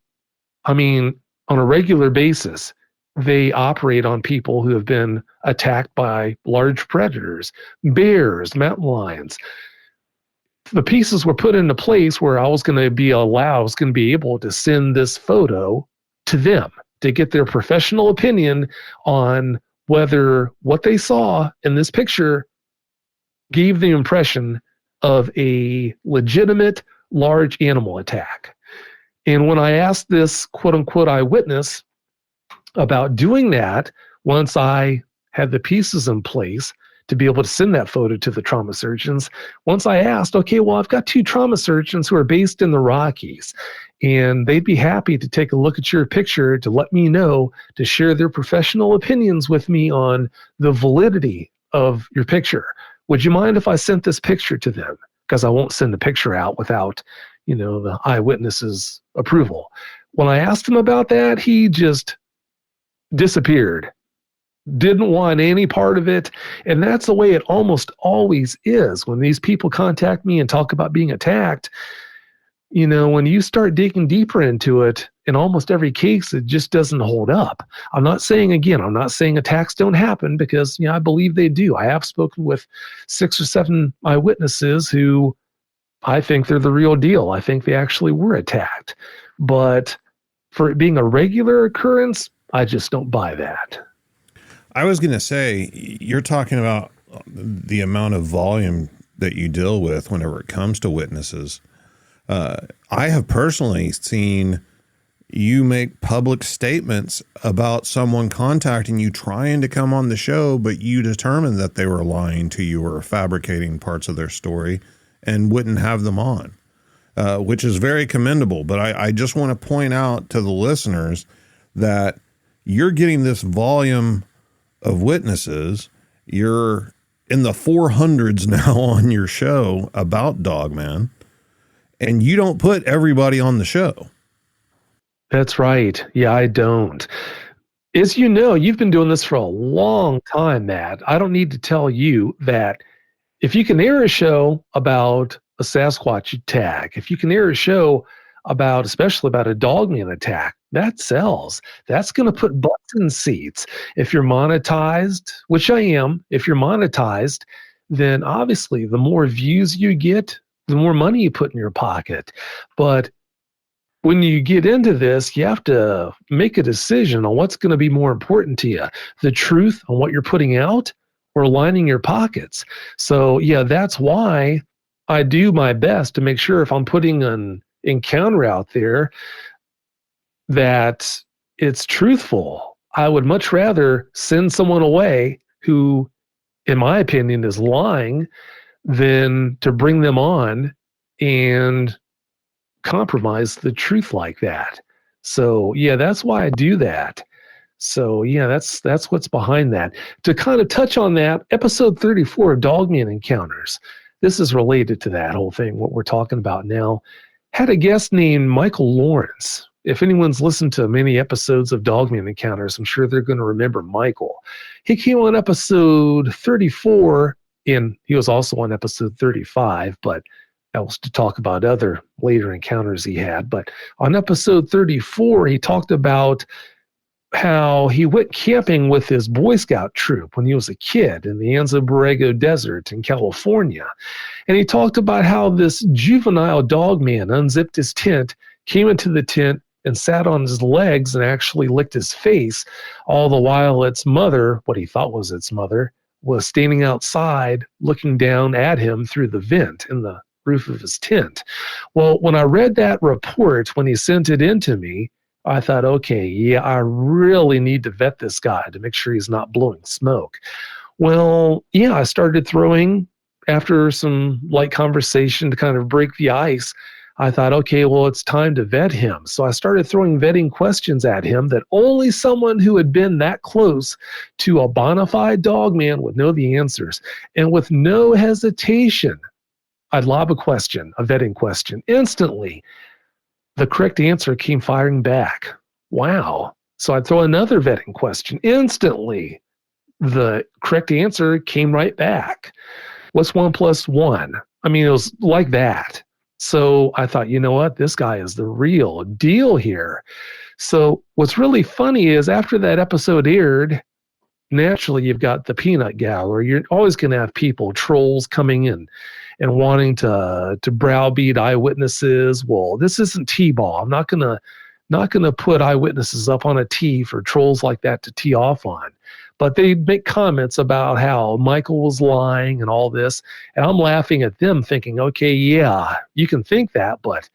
B: I mean, on a regular basis, they operate on people who have been attacked by large predators, bears, mountain lions. The pieces were put into place where I was going to be able to send this photo to them to get their professional opinion on whether what they saw in this picture gave the impression of a legitimate large animal attack. And when I asked this quote unquote eyewitness about doing that, once I had the pieces in place to be able to send that photo to the trauma surgeons, once I asked, okay, well, I've got 2 trauma surgeons who are based in the Rockies, and they'd be happy to take a look at your picture to let me know, to share their professional opinions with me on the validity of your picture. Would you mind if I sent this picture to them? Because I won't send the picture out without, the eyewitness's approval. When I asked him about that, he just disappeared. Didn't want any part of it. And that's the way it almost always is when these people contact me and talk about being attacked. When you start digging deeper into it, in almost every case, it just doesn't hold up. I'm not saying attacks don't happen, because I believe they do. I have spoken with 6 or 7 eyewitnesses who I think they're the real deal. I think they actually were attacked. But for it being a regular occurrence, I just don't buy that.
A: I was going to say, you're talking about the amount of volume that you deal with whenever it comes to witnesses. I have personally seen you make public statements about someone contacting you, trying to come on the show, but you determined that they were lying to you or fabricating parts of their story and wouldn't have them on, which is very commendable. But I just want to point out to the listeners that you're getting this volume of witnesses. You're in the 400s now on your show about Dogman, and you don't put everybody on the show.
B: That's right. Yeah, I don't. As you know, you've been doing this for a long time, Matt. I don't need to tell you that if you can air a show about a Sasquatch attack, if you can air a show especially about a Dogman attack, that sells. That's going to put butts in seats. If you're monetized, which I am, if you're monetized, then obviously the more views you get, the more money you put in your pocket. But when you get into this, you have to make a decision on what's going to be more important to you, the truth on what you're putting out or lining your pockets. So yeah, that's why I do my best to make sure if I'm putting an encounter out there that it's truthful. I would much rather send someone away who, in my opinion, is lying than to bring them on and compromise the truth like that. So yeah, that's why I do that. So yeah, that's what's behind that. To kind of touch on that, episode 34 of Dogman Encounters, this is related to that whole thing, what we're talking about now, had a guest named Michael Lawrence. If anyone's listened to many episodes of Dogman Encounters, I'm sure they're going to remember Michael. He came on episode 34, and he was also on episode 35, but that was to talk about other later encounters he had. But on episode 34, he talked about how he went camping with his Boy Scout troop when he was a kid in the Anza Borrego Desert in California. And he talked about how this juvenile dogman unzipped his tent, came into the tent, and sat on his legs and actually licked his face, all the while its mother, what he thought was its mother, was standing outside looking down at him through the vent in the roof of his tent. Well, when I read that report, when he sent it in to me, I thought, okay, yeah, I really need to vet this guy to make sure he's not blowing smoke. Well, yeah, I started throwing, after some light conversation to kind of break the ice, I thought, okay, well, it's time to vet him. So I started throwing vetting questions at him that only someone who had been that close to a bona fide dogman would know the answers. And with no hesitation, I'd lob a question, a vetting question. Instantly, the correct answer came firing back. Wow. So I'd throw another vetting question. Instantly, the correct answer came right back. What's 1 + 1? I mean, it was like that. So I thought, you know what? This guy is the real deal here. So what's really funny is after that episode aired, naturally you've got the peanut gallery. You're always going to have people, trolls coming in and wanting to browbeat eyewitnesses. Well, this isn't T-ball. I'm not gonna put eyewitnesses up on a tee for trolls like that to tee off on. But they make comments about how Michael was lying and all this, and I'm laughing at them thinking, okay, yeah, you can think that, but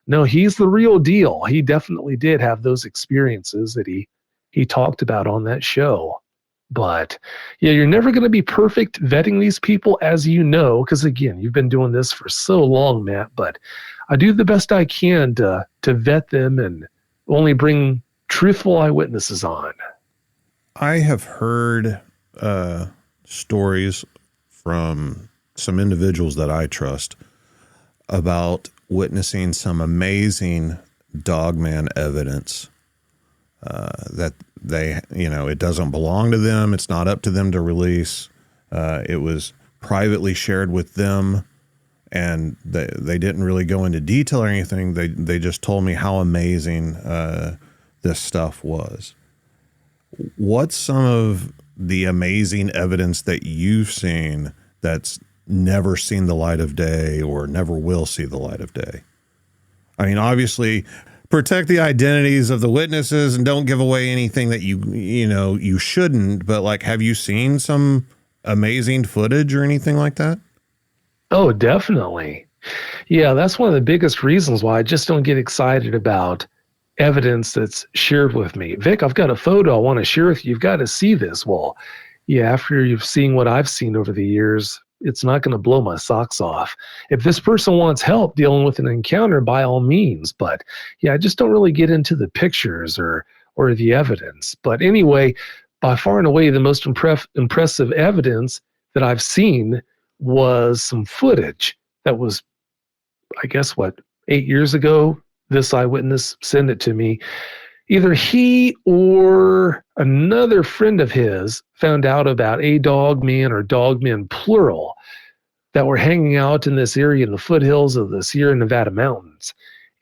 B: no, he's the real deal. He definitely did have those experiences that he talked about on that show. But yeah, you're never going to be perfect vetting these people, as you know, because again, you've been doing this for so long, Matt, but I do the best I can to vet them and only bring truthful eyewitnesses on.
A: I have heard stories from some individuals that I trust about witnessing some amazing dogman evidence that they, it doesn't belong to them. It's not up to them to release. It was privately shared with them, and they didn't really go into detail or anything. They just told me how amazing this stuff was. What's some of the amazing evidence that you've seen that's never seen the light of day or never will see the light of day? I mean, obviously, protect the identities of the witnesses and don't give away anything that you shouldn't. But like, have you seen some amazing footage or anything like that?
B: Oh, definitely. Yeah, that's one of the biggest reasons why I just don't get excited about evidence that's shared with me. Vic, I've got a photo I want to share with you. You've got to see this. Well, yeah, after you've seen what I've seen over the years, it's not going to blow my socks off. If this person wants help dealing with an encounter, by all means. But yeah, I just don't really get into the pictures or the evidence. But anyway, by far and away, the most impressive evidence that I've seen was some footage that was, I guess, 8 years ago. This eyewitness sent it to me. Either he or another friend of his found out about a dogman or dogmen plural that were hanging out in this area in the foothills of the Sierra Nevada mountains.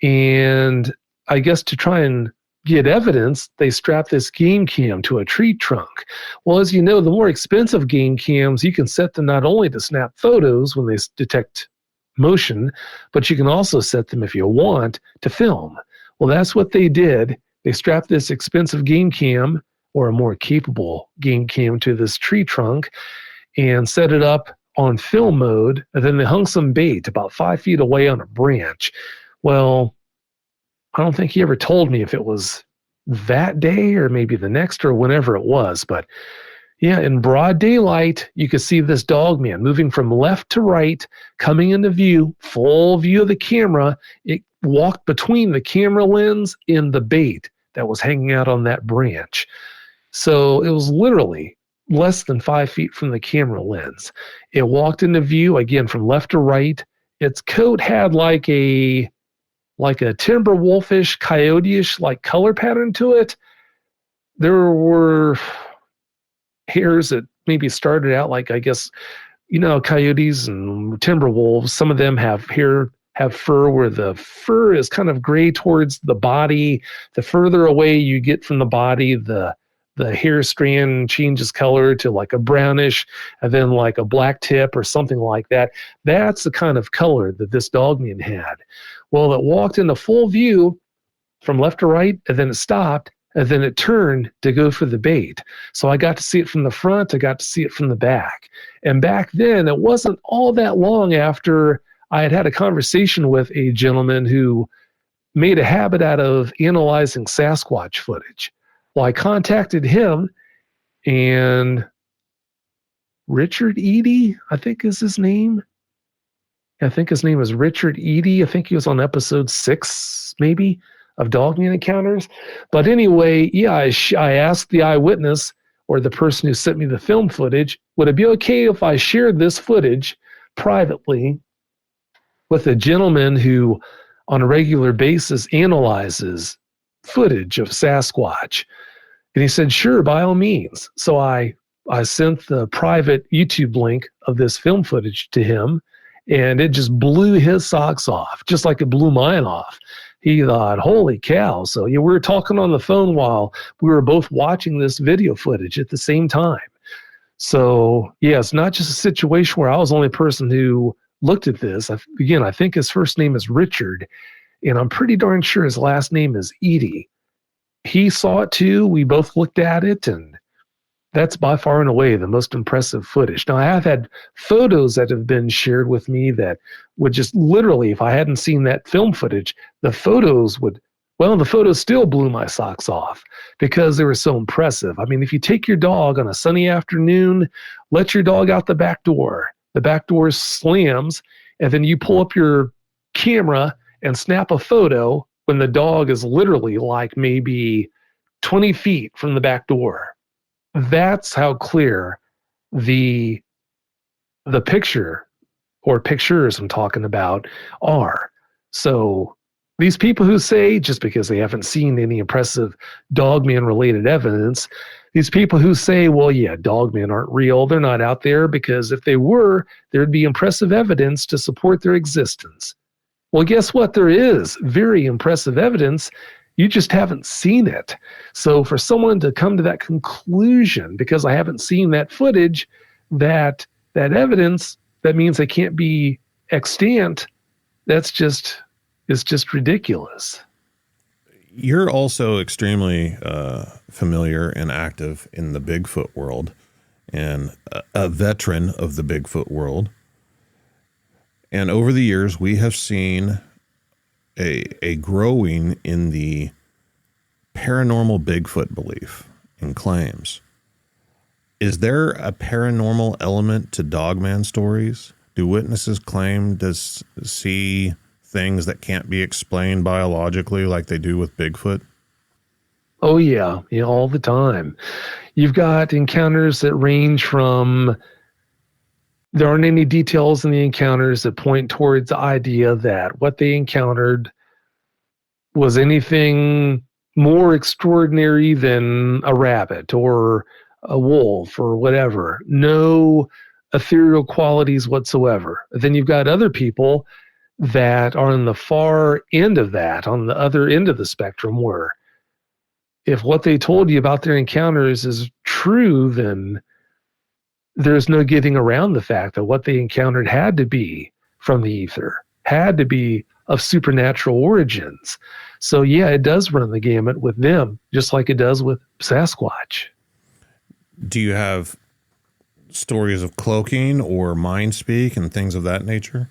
B: And I guess to try and get evidence, they strapped this game cam to a tree trunk. Well, as you know, the more expensive game cams, you can set them not only to snap photos when they detect motion, but you can also set them, if you want, to film. Well, that's what they did. They strapped this expensive game cam, or a more capable game cam, to this tree trunk and set it up on film mode, and then they hung some bait about 5 feet away on a branch. Well, I don't think he ever told me if it was that day or maybe the next or whenever it was, but yeah, in broad daylight, you could see this dogman moving from left to right, coming into view, full view of the camera. It walked between the camera lens and the bait that was hanging out on that branch. So it was literally less than 5 feet from the camera lens. It walked into view, again, from left to right. Its coat had like a timber wolfish, coyote-ish like color pattern to it. There were hairs that maybe started out like, I guess, coyotes and timber wolves. Some of them have fur where the fur is kind of gray towards the body. The further away you get from the body, the hair strand changes color to like a brownish and then like a black tip or something like that. That's the kind of color that this dogman had. Well, it walked into full view from left to right, and then it stopped, and then it turned to go for the bait. So I got to see it from the front, I got to see it from the back. And back then, it wasn't all that long after I had had a conversation with a gentleman who made a habit out of analyzing Sasquatch footage. Well, I contacted him, and Richard Eady, I think is his name. I think his name is Richard Eady. I think he was on episode 6, maybe, of Dogman Encounters. But anyway, yeah, I asked the eyewitness, or the person who sent me the film footage, would it be okay if I shared this footage privately with a gentleman who on a regular basis analyzes footage of Sasquatch? And he said, sure, by all means. So I sent the private YouTube link of this film footage to him, and it just blew his socks off, just like it blew mine off. He thought, holy cow. So yeah, we were talking on the phone while we were both watching this video footage at the same time. So yeah, it's not just a situation where I was the only person who looked at this. Again, I think his first name is Richard, and I'm pretty darn sure his last name is Eady. He saw it too. We both looked at it, and that's by far and away the most impressive footage. Now, I have had photos that have been shared with me that would just literally, if I hadn't seen that film footage, the photos still blew my socks off because they were so impressive. I mean, if you take your dog on a sunny afternoon, let your dog out the back door slams, and then you pull up your camera and snap a photo when the dog is literally like maybe 20 feet from the back door. That's how clear the picture or pictures I'm talking about are. So these people who say, just because they haven't seen any impressive dogman related evidence, these people who say, well, yeah, dogmen aren't real, they're not out there, because if they were, there'd be impressive evidence to support their existence. Well, guess what? There is very impressive evidence. You just haven't seen it. So for someone to come to that conclusion, because I haven't seen that footage, that evidence, that means they can't be extant, it's just ridiculous.
A: You're also extremely familiar and active in the Bigfoot world, and a veteran of the Bigfoot world. And over the years, we have seen a growing in the paranormal Bigfoot belief and claims. Is there a paranormal element to Dogman stories? Do witnesses claim to see things that can't be explained biologically like they do with Bigfoot?
B: Oh, yeah, all the time. You've got encounters that range from, there aren't any details in the encounters that point towards the idea that what they encountered was anything more extraordinary than a rabbit or a wolf or whatever. No ethereal qualities whatsoever. Then you've got other people that are on the far end of that, on the other end of the spectrum, where if what they told you about their encounters is true, then there's no getting around the fact that what they encountered had to be from the ether, had to be of supernatural origins. So yeah, it does run the gamut with them, just like it does with Sasquatch.
A: Do you have stories of cloaking or mind speak and things of that nature?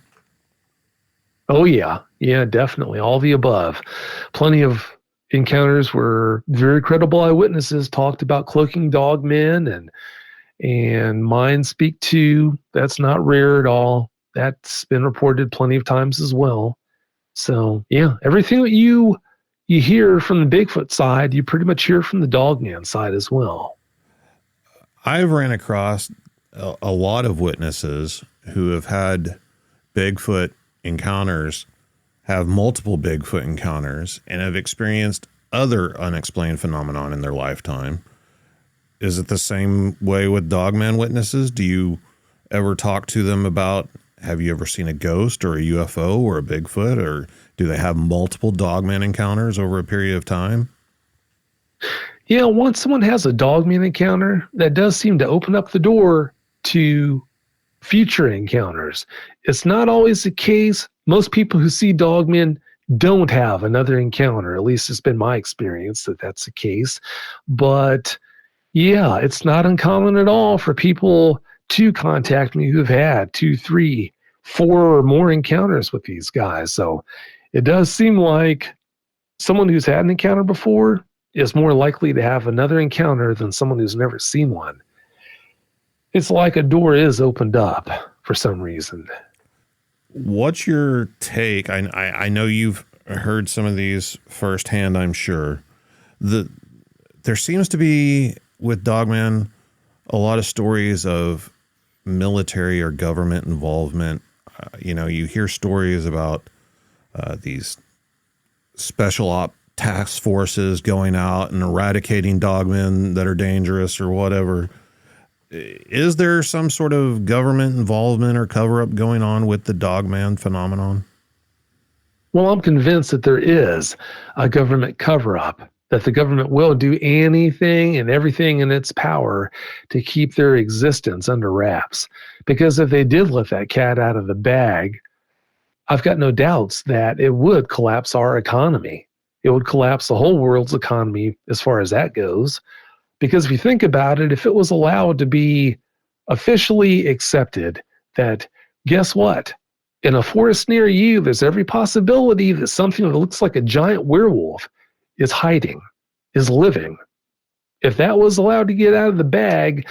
B: Oh yeah, definitely. All the above. Plenty of encounters where very credible eyewitnesses talked about cloaking dogmen and mind speak too. That's not rare at all. That's been reported plenty of times as well. So yeah, everything that you hear from the Bigfoot side, you pretty much hear from the Dogman side as well.
A: I've ran across a lot of witnesses who have had Bigfoot encounters, have multiple Bigfoot encounters, and have experienced other unexplained phenomenon in their lifetime. Is it the same way with Dogman witnesses? Do you ever talk to them about, have you ever seen a ghost or a UFO or a Bigfoot, or do they have multiple Dogman encounters over a period of time?
B: Yeah, once someone has a Dogman encounter, that does seem to open up the door to future encounters. It's not always the case. Most people who see Dogmen don't have another encounter. At least it's been my experience that that's the case. But yeah, it's not uncommon at all for people to contact me who've had 2, 3, 4 or more encounters with these guys. So it does seem like someone who's had an encounter before is more likely to have another encounter than someone who's never seen one. It's like a door is opened up for some reason.
A: What's your take? I know you've heard some of these firsthand, I'm sure. There seems to be, with Dogman, a lot of stories of military or government involvement. You hear stories about these special op task forces going out and eradicating dogmen that are dangerous or whatever. Is there some sort of government involvement or cover-up going on with the dogman phenomenon?
B: Well, I'm convinced that there is a government cover-up, that the government will do anything and everything in its power to keep their existence under wraps. Because if they did let that cat out of the bag, I've got no doubts that it would collapse our economy. It would collapse the whole world's economy as far as that goes. Because if you think about it, if it was allowed to be officially accepted that, guess what? In a forest near you, there's every possibility that something that looks like a giant werewolf is hiding, is living. If that was allowed to get out of the bag,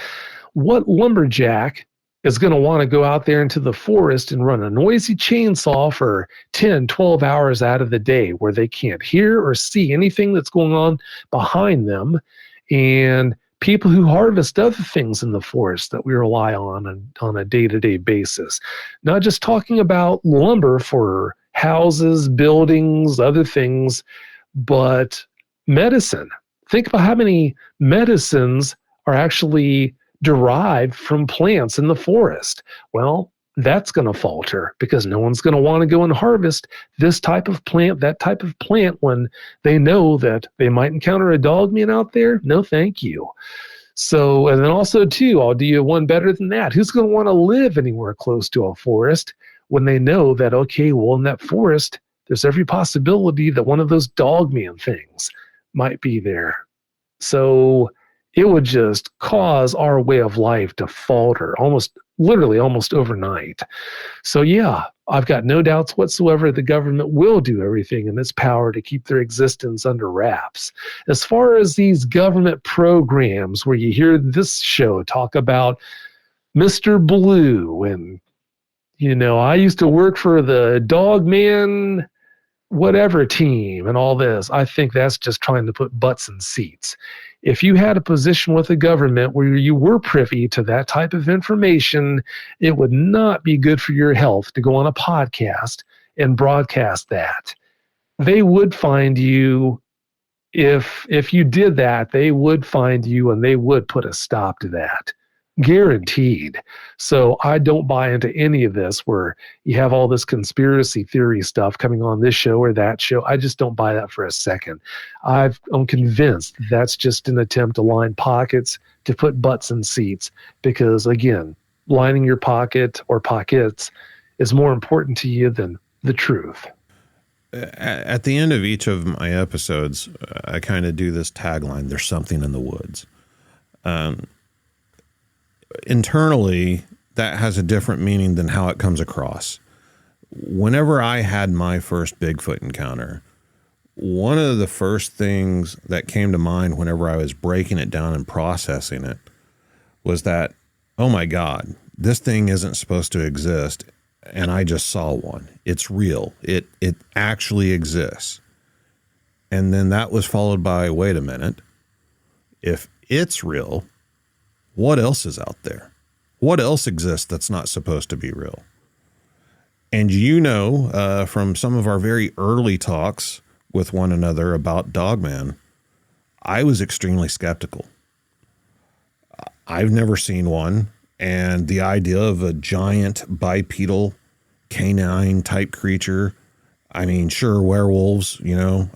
B: what lumberjack is going to want to go out there into the forest and run a noisy chainsaw for 10, 12 hours out of the day where they can't hear or see anything that's going on behind them? And people who harvest other things in the forest that we rely on a day-to-day basis. Not just talking about lumber for houses, buildings, other things, but medicine. Think about how many medicines are actually derived from plants in the forest. Well, that's going to falter because no one's going to want to go and harvest this type of plant, that type of plant, when they know that they might encounter a dogman out there. No, thank you. So, and then also too, I'll do you one better than that. Who's going to want to live anywhere close to a forest when they know that, okay, well, in that forest, there's every possibility that one of those dogman things might be there. So it would just cause our way of life to falter literally almost overnight. So yeah, I've got no doubts whatsoever the government will do everything in its power to keep their existence under wraps. As far as these government programs where you hear this show talk about Mr. Blue and, I used to work for the Dogman whatever team and all this, I think that's just trying to put butts in seats. If you had a position with the government where you were privy to that type of information, it would not be good for your health to go on a podcast and broadcast that. They would find you. If you did that, they would find you and they would put a stop to that. Guaranteed. So I don't buy into any of this where you have all this conspiracy theory stuff coming on this show or that show. I just don't buy that for a second. I'm convinced that's just an attempt to line pockets, to put butts in seats, because again, lining your pocket or pockets is more important to you than the truth.
A: At the end of each of my episodes, I kind of do this tagline, there's something in the woods. Internally, that has a different meaning than how it comes across. Whenever I had my first Bigfoot encounter, one of the first things that came to mind whenever I was breaking it down and processing it was that, oh my God, this thing isn't supposed to exist, and I just saw one. It's real. It actually exists. And then that was followed by, wait a minute, if it's real, what else is out there? What else exists that's not supposed to be real? And from some of our very early talks with one another about Dogman, I was extremely skeptical. I've never seen one, and the idea of a giant bipedal canine type creature, I mean, sure, werewolves,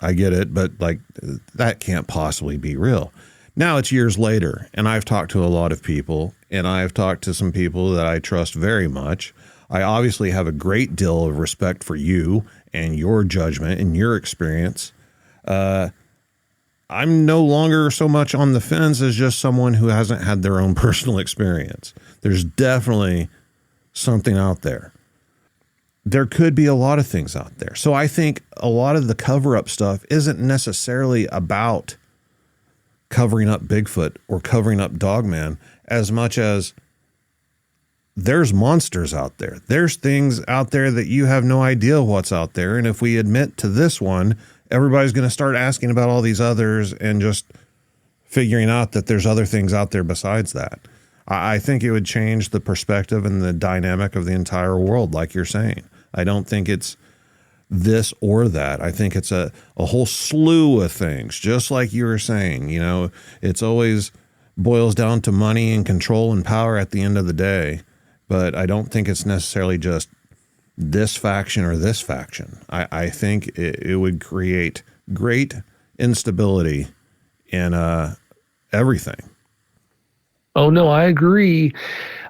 A: I get it, but that can't possibly be real. Now it's years later, and I've talked to a lot of people, and I've talked to some people that I trust very much. I obviously have a great deal of respect for you and your judgment and your experience, I'm no longer so much on the fence as just someone who hasn't had their own personal experience. There's definitely something out there. There could be a lot of things out there. So I think a lot of the cover-up stuff isn't necessarily about covering up Bigfoot or covering up Dogman as much as there's monsters out there. There's things out there that you have no idea what's out there. And if we admit to this one, everybody's going to start asking about all these others and just figuring out that there's other things out there besides that. I think it would change the perspective and the dynamic of the entire world, like you're saying. I don't think it's this or that. I think it's a whole slew of things, just like you were saying. You know, it's always boils down to money and control and power at the end of the day. But I don't think it's necessarily just this faction or this faction. I think it would create great instability in everything.
B: Oh, no, I agree.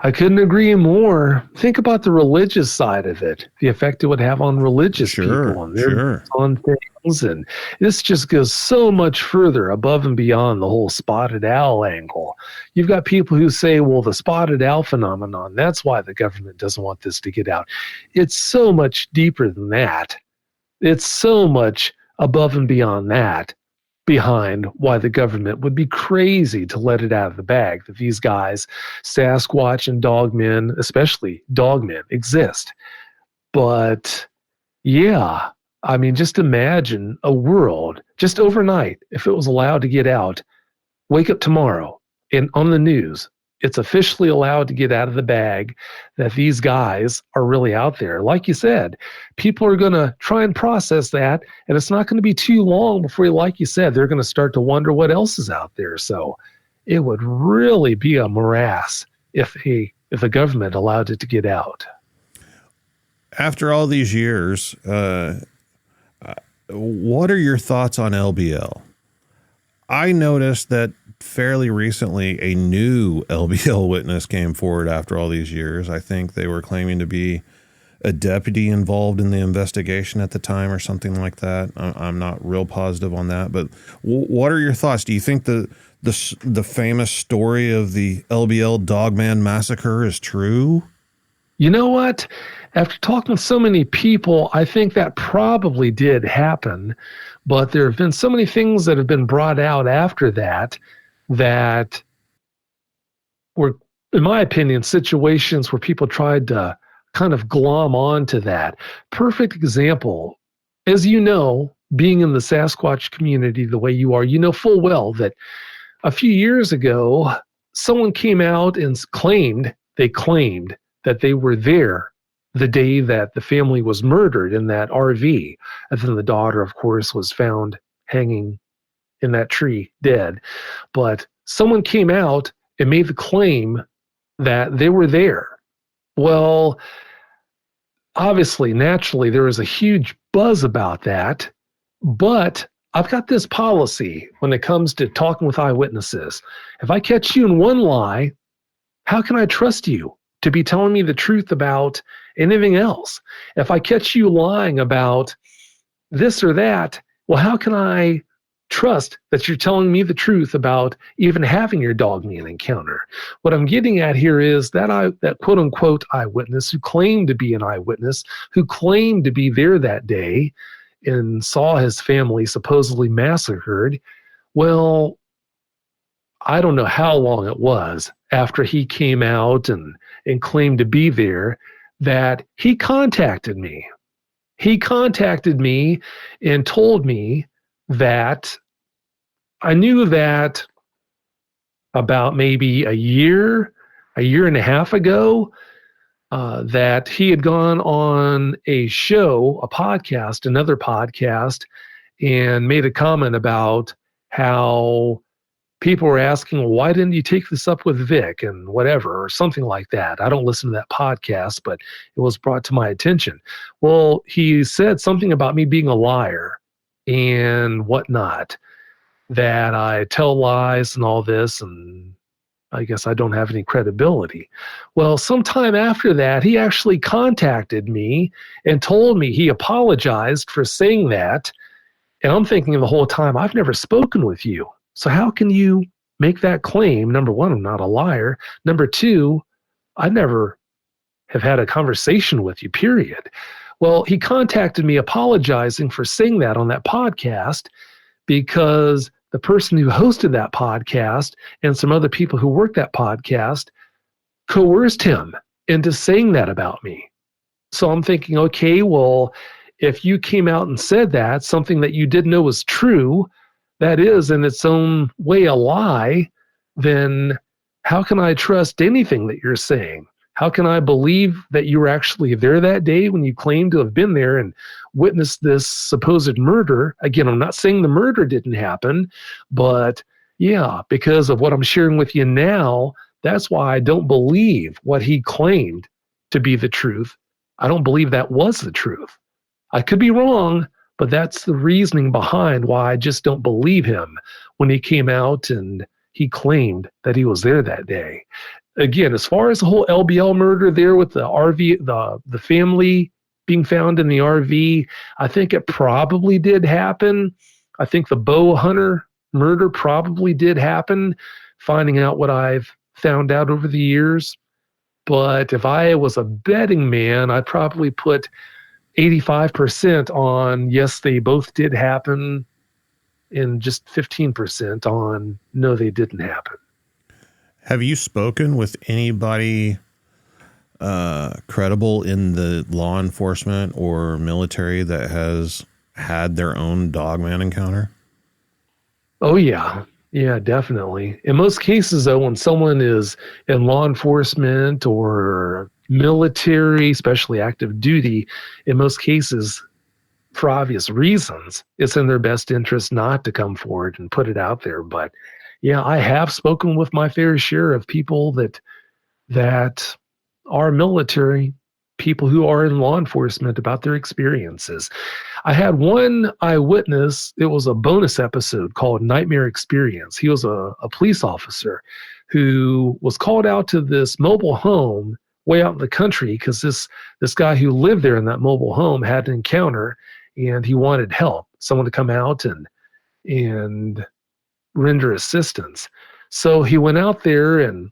B: I couldn't agree more. Think about the religious side of it, the effect it would have on religious people and their on things. And this just goes so much further above and beyond the whole spotted owl angle. You've got people who say, well, the spotted owl phenomenon, that's why the government doesn't want this to get out. It's so much deeper than that. It's so much above and beyond that. Behind why the government would be crazy to let it out of the bag that these guys, Sasquatch and dogmen, especially dogmen, exist. But yeah, I mean, just imagine a world just overnight, if it was allowed to get out, wake up tomorrow and on the news, it's officially allowed to get out of the bag that these guys are really out there. Like you said, people are going to try and process that, and it's not going to be too long before, like you said, they're going to start to wonder what else is out there. So it would really be a morass if the government allowed it to get out.
A: After all these years, what are your thoughts on LBL? I noticed that fairly recently a new LBL witness came forward after all these years. I think they were claiming to be a deputy involved in the investigation at the time or something like that. I'm not real positive on that, but what are your thoughts? Do you think the famous story of the LBL Dogman massacre is true?
B: You know what? After talking with so many people, I think that probably did happen, but there have been so many things that have been brought out after that were, in my opinion, situations where people tried to kind of glom on to that. Perfect example, as you know, being in the Sasquatch community the way you are, you know full well that a few years ago, someone came out and claimed that they were there the day that the family was murdered in that RV. And then the daughter, of course, was found hanging in that tree dead. But someone came out and made the claim that they were there. Well, obviously, naturally, there was a huge buzz about that. But I've got this policy when it comes to talking with eyewitnesses. If I catch you in one lie, how can I trust you to be telling me the truth about anything else? If I catch you lying about this or that, well, how can I trust that you're telling me the truth about even having your dogman encounter? What I'm getting at here is that quote unquote eyewitness who claimed to be an eyewitness, who claimed to be there that day and saw his family supposedly massacred. Well, I don't know how long it was after he came out and claimed to be there that he contacted me. He contacted me and told me that I knew that about maybe a year and a half ago, that he had gone on a show, a podcast, another podcast, and made a comment about how people were asking, well, why didn't you take this up with Vic and whatever, or something like that. I don't listen to that podcast, but it was brought to my attention. Well, he said something about me being a liar and whatnot, that I tell lies and all this. And I guess I don't have any credibility. Well, sometime after that, he actually contacted me and told me he apologized for saying that. And I'm thinking the whole time, I've never spoken with you. So how can you make that claim? Number one, I'm not a liar. Number two, I never have had a conversation with you, period. Well, he contacted me apologizing for saying that on that podcast because the person who hosted that podcast and some other people who worked that podcast coerced him into saying that about me. So I'm thinking, okay, well, if you came out and said that, something that you didn't know was true, that is in its own way a lie, then how can I trust anything that you're saying? How can I believe that you were actually there that day when you claim to have been there and witnessed this supposed murder? Again, I'm not saying the murder didn't happen, but yeah, because of what I'm sharing with you now, that's why I don't believe what he claimed to be the truth. I don't believe that was the truth. I could be wrong, but that's the reasoning behind why I just don't believe him when he came out and he claimed that he was there that day. Again, as far as the whole LBL murder there with the RV, the family being found in the RV, I think it probably did happen. I think the bow hunter murder probably did happen, finding out what I've found out over the years. But if I was a betting man, I'd probably put 85% on yes, they both did happen, and just 15% on no, they didn't happen.
A: Have you spoken with anybody credible in the law enforcement or military that has had their own dogman encounter?
B: Oh, yeah. Yeah, definitely. In most cases, though, when someone is in law enforcement or military, especially active duty, in most cases, for obvious reasons, it's in their best interest not to come forward and put it out there. But yeah, I have spoken with my fair share of people that are military, people who are in law enforcement about their experiences. I had one eyewitness. It was a bonus episode called Nightmare Experience. He was a police officer who was called out to this mobile home way out in the country because this guy who lived there in that mobile home had an encounter and he wanted help, someone to come out and render assistance. So he went out there and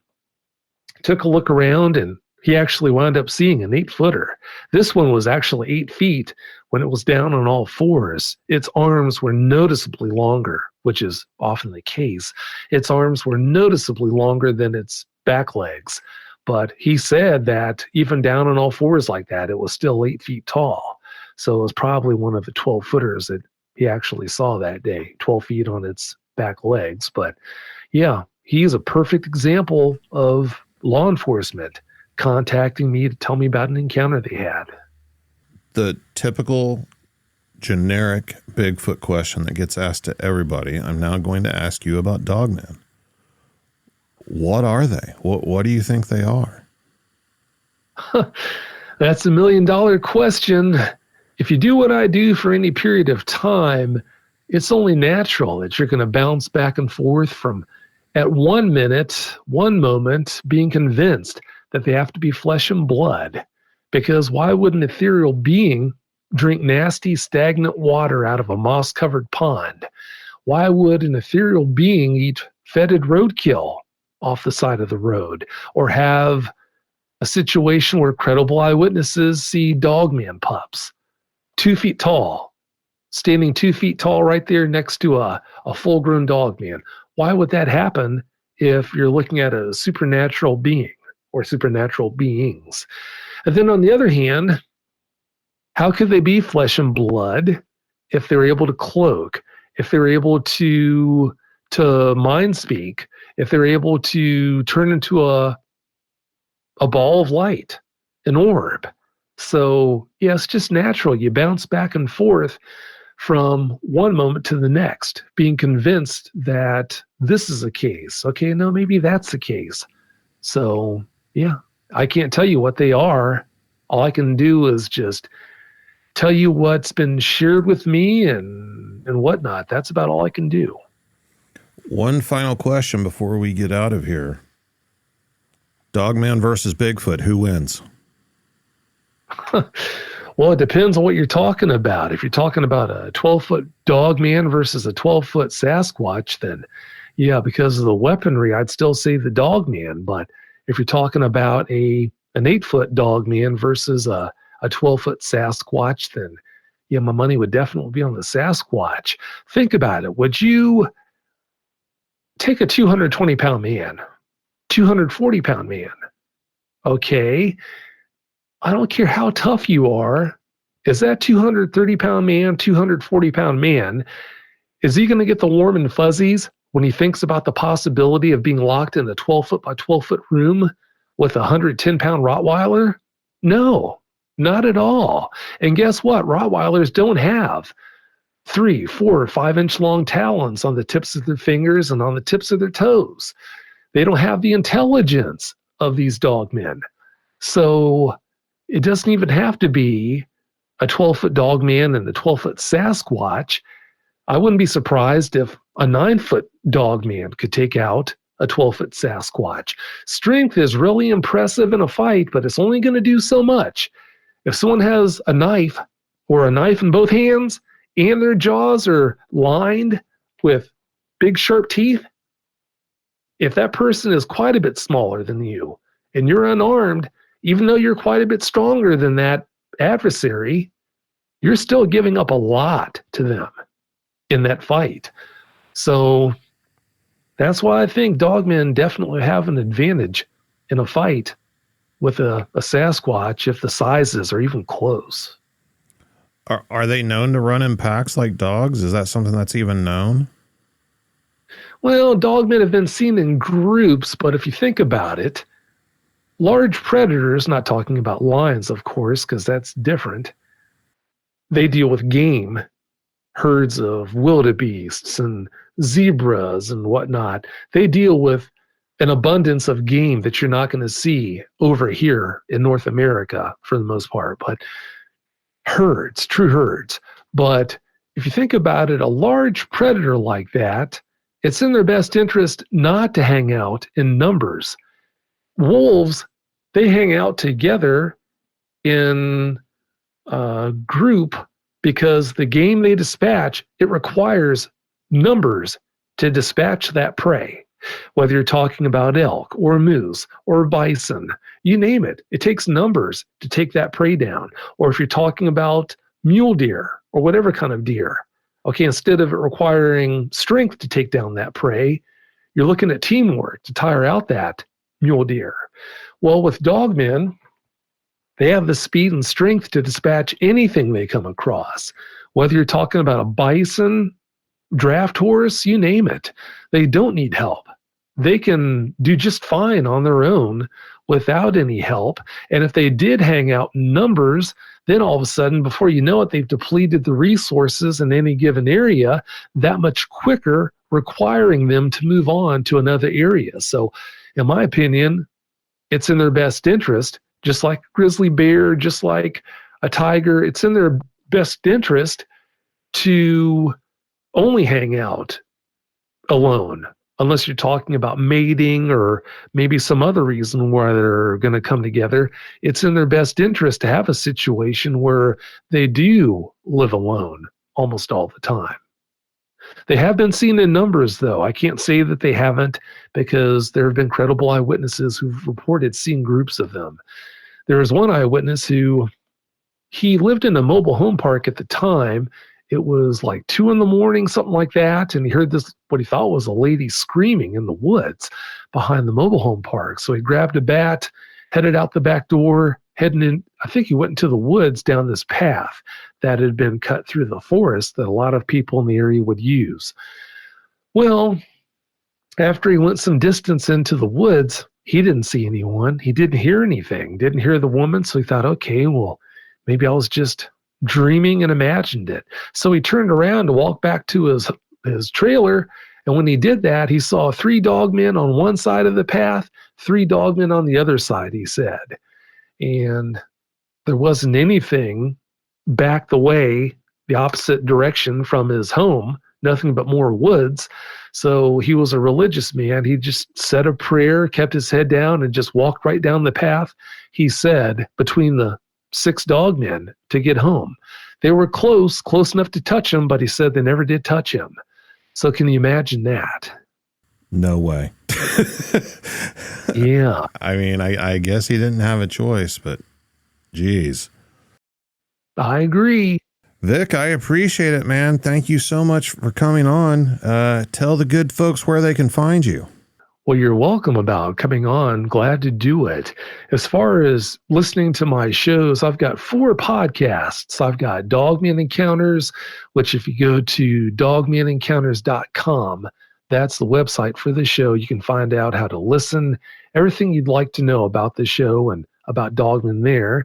B: took a look around, and he actually wound up seeing an 8-footer. This one was actually 8 feet when it was down on all fours. Its arms were noticeably longer, which is often the case. Its arms were noticeably longer than its back legs. But he said that even down on all fours like that, it was still 8 feet tall. So it was probably one of the 12-footers that he actually saw that day, 12 feet on its back legs. But yeah, he's a perfect example of law enforcement contacting me to tell me about an encounter they had.
A: The typical generic Bigfoot question that gets asked to everybody, I'm now going to ask you about dogmen. What are they? What do you think they are?
B: That's $1 million question. If you do what I do for any period of time, it's only natural that you're going to bounce back and forth from at one moment, being convinced that they have to be flesh and blood. Because why would an ethereal being drink nasty, stagnant water out of a moss-covered pond? Why would an ethereal being eat fetid roadkill off the side of the road? Or have a situation where credible eyewitnesses see dogman pups, 2 feet tall, standing 2 feet tall right there next to a full-grown dogman? Why would that happen if you're looking at a supernatural being or supernatural beings? And then on the other hand, how could they be flesh and blood if they're able to cloak, if they're able to mind speak, if they're able to turn into a ball of light, an orb? So yeah, it's just natural. You bounce back and forth from one moment to the next, being convinced that this is a case. Okay, no, maybe that's the case. So yeah, I can't tell you what they are. All I can do is just tell you what's been shared with me and whatnot. That's about all I can do.
A: One final question before we get out of here. Dogman versus Bigfoot. Who wins?
B: Well, it depends on what you're talking about. If you're talking about a 12-foot Dogman versus a 12-foot Sasquatch, then yeah, because of the weaponry, I'd still say the Dogman. But if you're talking about an 8-foot Dogman versus a 12-foot Sasquatch, then yeah, my money would definitely be on the Sasquatch. Think about it. Would you take a 220-pound man, 240-pound man? Okay, I don't care how tough you are. Is that 230-pound man, 240-pound man, is he going to get the warm and fuzzies when he thinks about the possibility of being locked in a 12-foot by 12-foot room with a 110-pound Rottweiler? No, not at all. And guess what? Rottweilers don't have 3, 4, or 5-inch long talons on the tips of their fingers and on the tips of their toes. They don't have the intelligence of these dogmen. So it doesn't even have to be a 12-foot Dogman and a 12-foot Sasquatch. I wouldn't be surprised if a 9-foot Dogman could take out a 12-foot Sasquatch. Strength is really impressive in a fight, but it's only going to do so much. If someone has a knife or a knife in both hands and their jaws are lined with big sharp teeth, if that person is quite a bit smaller than you and you're unarmed, even though you're quite a bit stronger than that adversary, you're still giving up a lot to them in that fight. So that's why I think dogmen definitely have an advantage in a fight with a Sasquatch if the sizes are even close.
A: Are they known to run in packs like dogs? Is that something that's even known?
B: Well, dogmen have been seen in groups, but if you think about it, large predators, not talking about lions, of course, because that's different, they deal with game, herds of wildebeests and zebras and whatnot. They deal with an abundance of game that you're not going to see over here in North America for the most part, but herds, true herds. But if you think about it, a large predator like that, it's in their best interest not to hang out in numbers. Wolves, they hang out together in a group because the game they dispatch, it requires numbers to dispatch that prey. Whether you're talking about elk or moose or bison, you name it, it takes numbers to take that prey down. Or if you're talking about mule deer or whatever kind of deer, okay, instead of it requiring strength to take down that prey, you're looking at teamwork to tire out that mule deer. Well, with dogmen, they have the speed and strength to dispatch anything they come across. Whether you're talking about a bison, draft horse, you name it, they don't need help. They can do just fine on their own without any help. And if they did hang out in numbers, then all of a sudden, before you know it, they've depleted the resources in any given area that much quicker, requiring them to move on to another area. So, in my opinion, it's in their best interest, just like a grizzly bear, just like a tiger, it's in their best interest to only hang out alone, unless you're talking about mating or maybe some other reason why they're going to come together. It's in their best interest to have a situation where they do live alone almost all the time. They have been seen in numbers, though. I can't say that they haven't, because there have been credible eyewitnesses who've reported seeing groups of them. There was one eyewitness he lived in a mobile home park at the time. It was like 2 a.m, something like that, and he heard this, what he thought was a lady screaming in the woods behind the mobile home park. So he grabbed a bat, headed out the back door, heading in. I think he went into the woods down this path that had been cut through the forest that a lot of people in the area would use. Well, after he went some distance into the woods, he didn't see anyone. He didn't hear anything, didn't hear the woman. So he thought, okay, well, maybe I was just dreaming and imagined it. So he turned around to walk back to his trailer. And when he did that, he saw 3 dogmen on one side of the path, 3 dogmen on the other side, he said. And there wasn't anything back the opposite direction from his home nothing but more woods. So he was a religious man. He just said a prayer, kept his head down, and just walked right down the path, he said, between the 6 dogmen to get home. They were close enough to touch him, but he said they never did touch him. So can you imagine that?
A: No way.
B: Yeah.
A: I mean, I guess he didn't have a choice, but geez.
B: I agree.
A: Vic, I appreciate it, man. Thank you so much for coming on. Tell the good folks where they can find you.
B: Well, you're welcome about coming on. Glad to do it. As far as listening to my shows, I've got 4 podcasts. I've got Dogman Encounters, which if you go to dogmenencounters.com, that's the website for the show. You can find out how to listen, everything you'd like to know about the show and about Dogman there.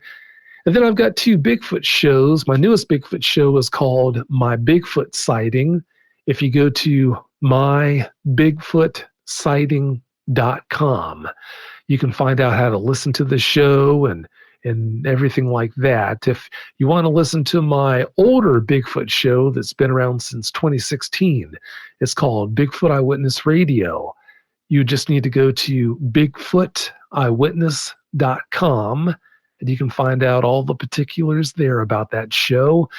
B: And then I've got 2 Bigfoot shows. My newest Bigfoot show is called My Bigfoot Sighting. If you go to mybigfootsighting.com, you can find out how to listen to the show and everything like that. If you want to listen to my older Bigfoot show that's been around since 2016, it's called Bigfoot Eyewitness Radio. You just need to go to bigfooteyewitness.com, and you can find out all the particulars there about that show.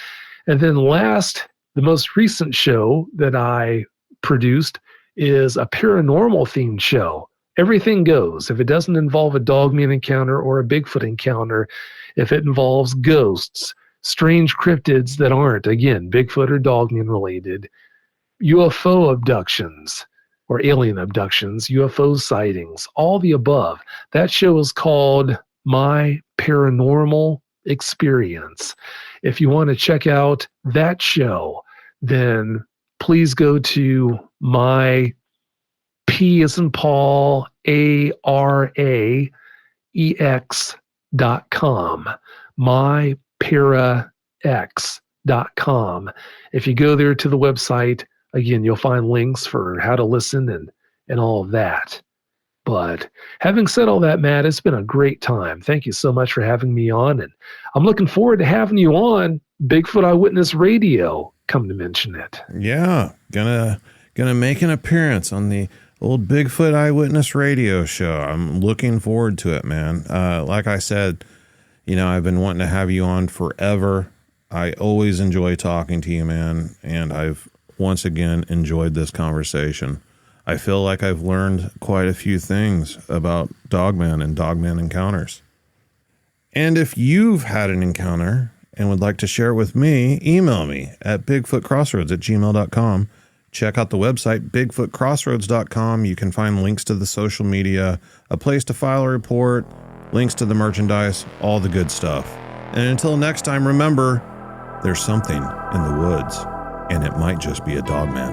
B: And then last, the most recent show that I produced is a paranormal themed show. Everything goes. If it doesn't involve a Dogman encounter or a Bigfoot encounter, if it involves ghosts, strange cryptids that aren't, again, Bigfoot or Dogman related, UFO abductions or alien abductions, UFO sightings, all the above. That show is called My Paranormal Experience. If you want to check out that show, then please go to my P as in Paul, ARAEX.com, myparax.com. If you go there to the website, again, you'll find links for how to listen and all of that. But having said all that, Matt, it's been a great time. Thank you so much for having me on, and I'm looking forward to having you on Bigfoot Eyewitness Radio, come to mention it.
A: Yeah, gonna make an appearance on the old Bigfoot Eyewitness Radio show. I'm looking forward to it, man. Like I said, I've been wanting to have you on forever. I always enjoy talking to you, man, and I've once again enjoyed this conversation. I feel like I've learned quite a few things about Dogman and Dogman encounters. And if you've had an encounter and would like to share it with me, email me at bigfootcrossroads@gmail.com. Check out the website, bigfootcrossroads.com. You can find links to the social media, a place to file a report, links to the merchandise, all the good stuff. And until next time, remember, there's something in the woods, and it might just be a Dogman.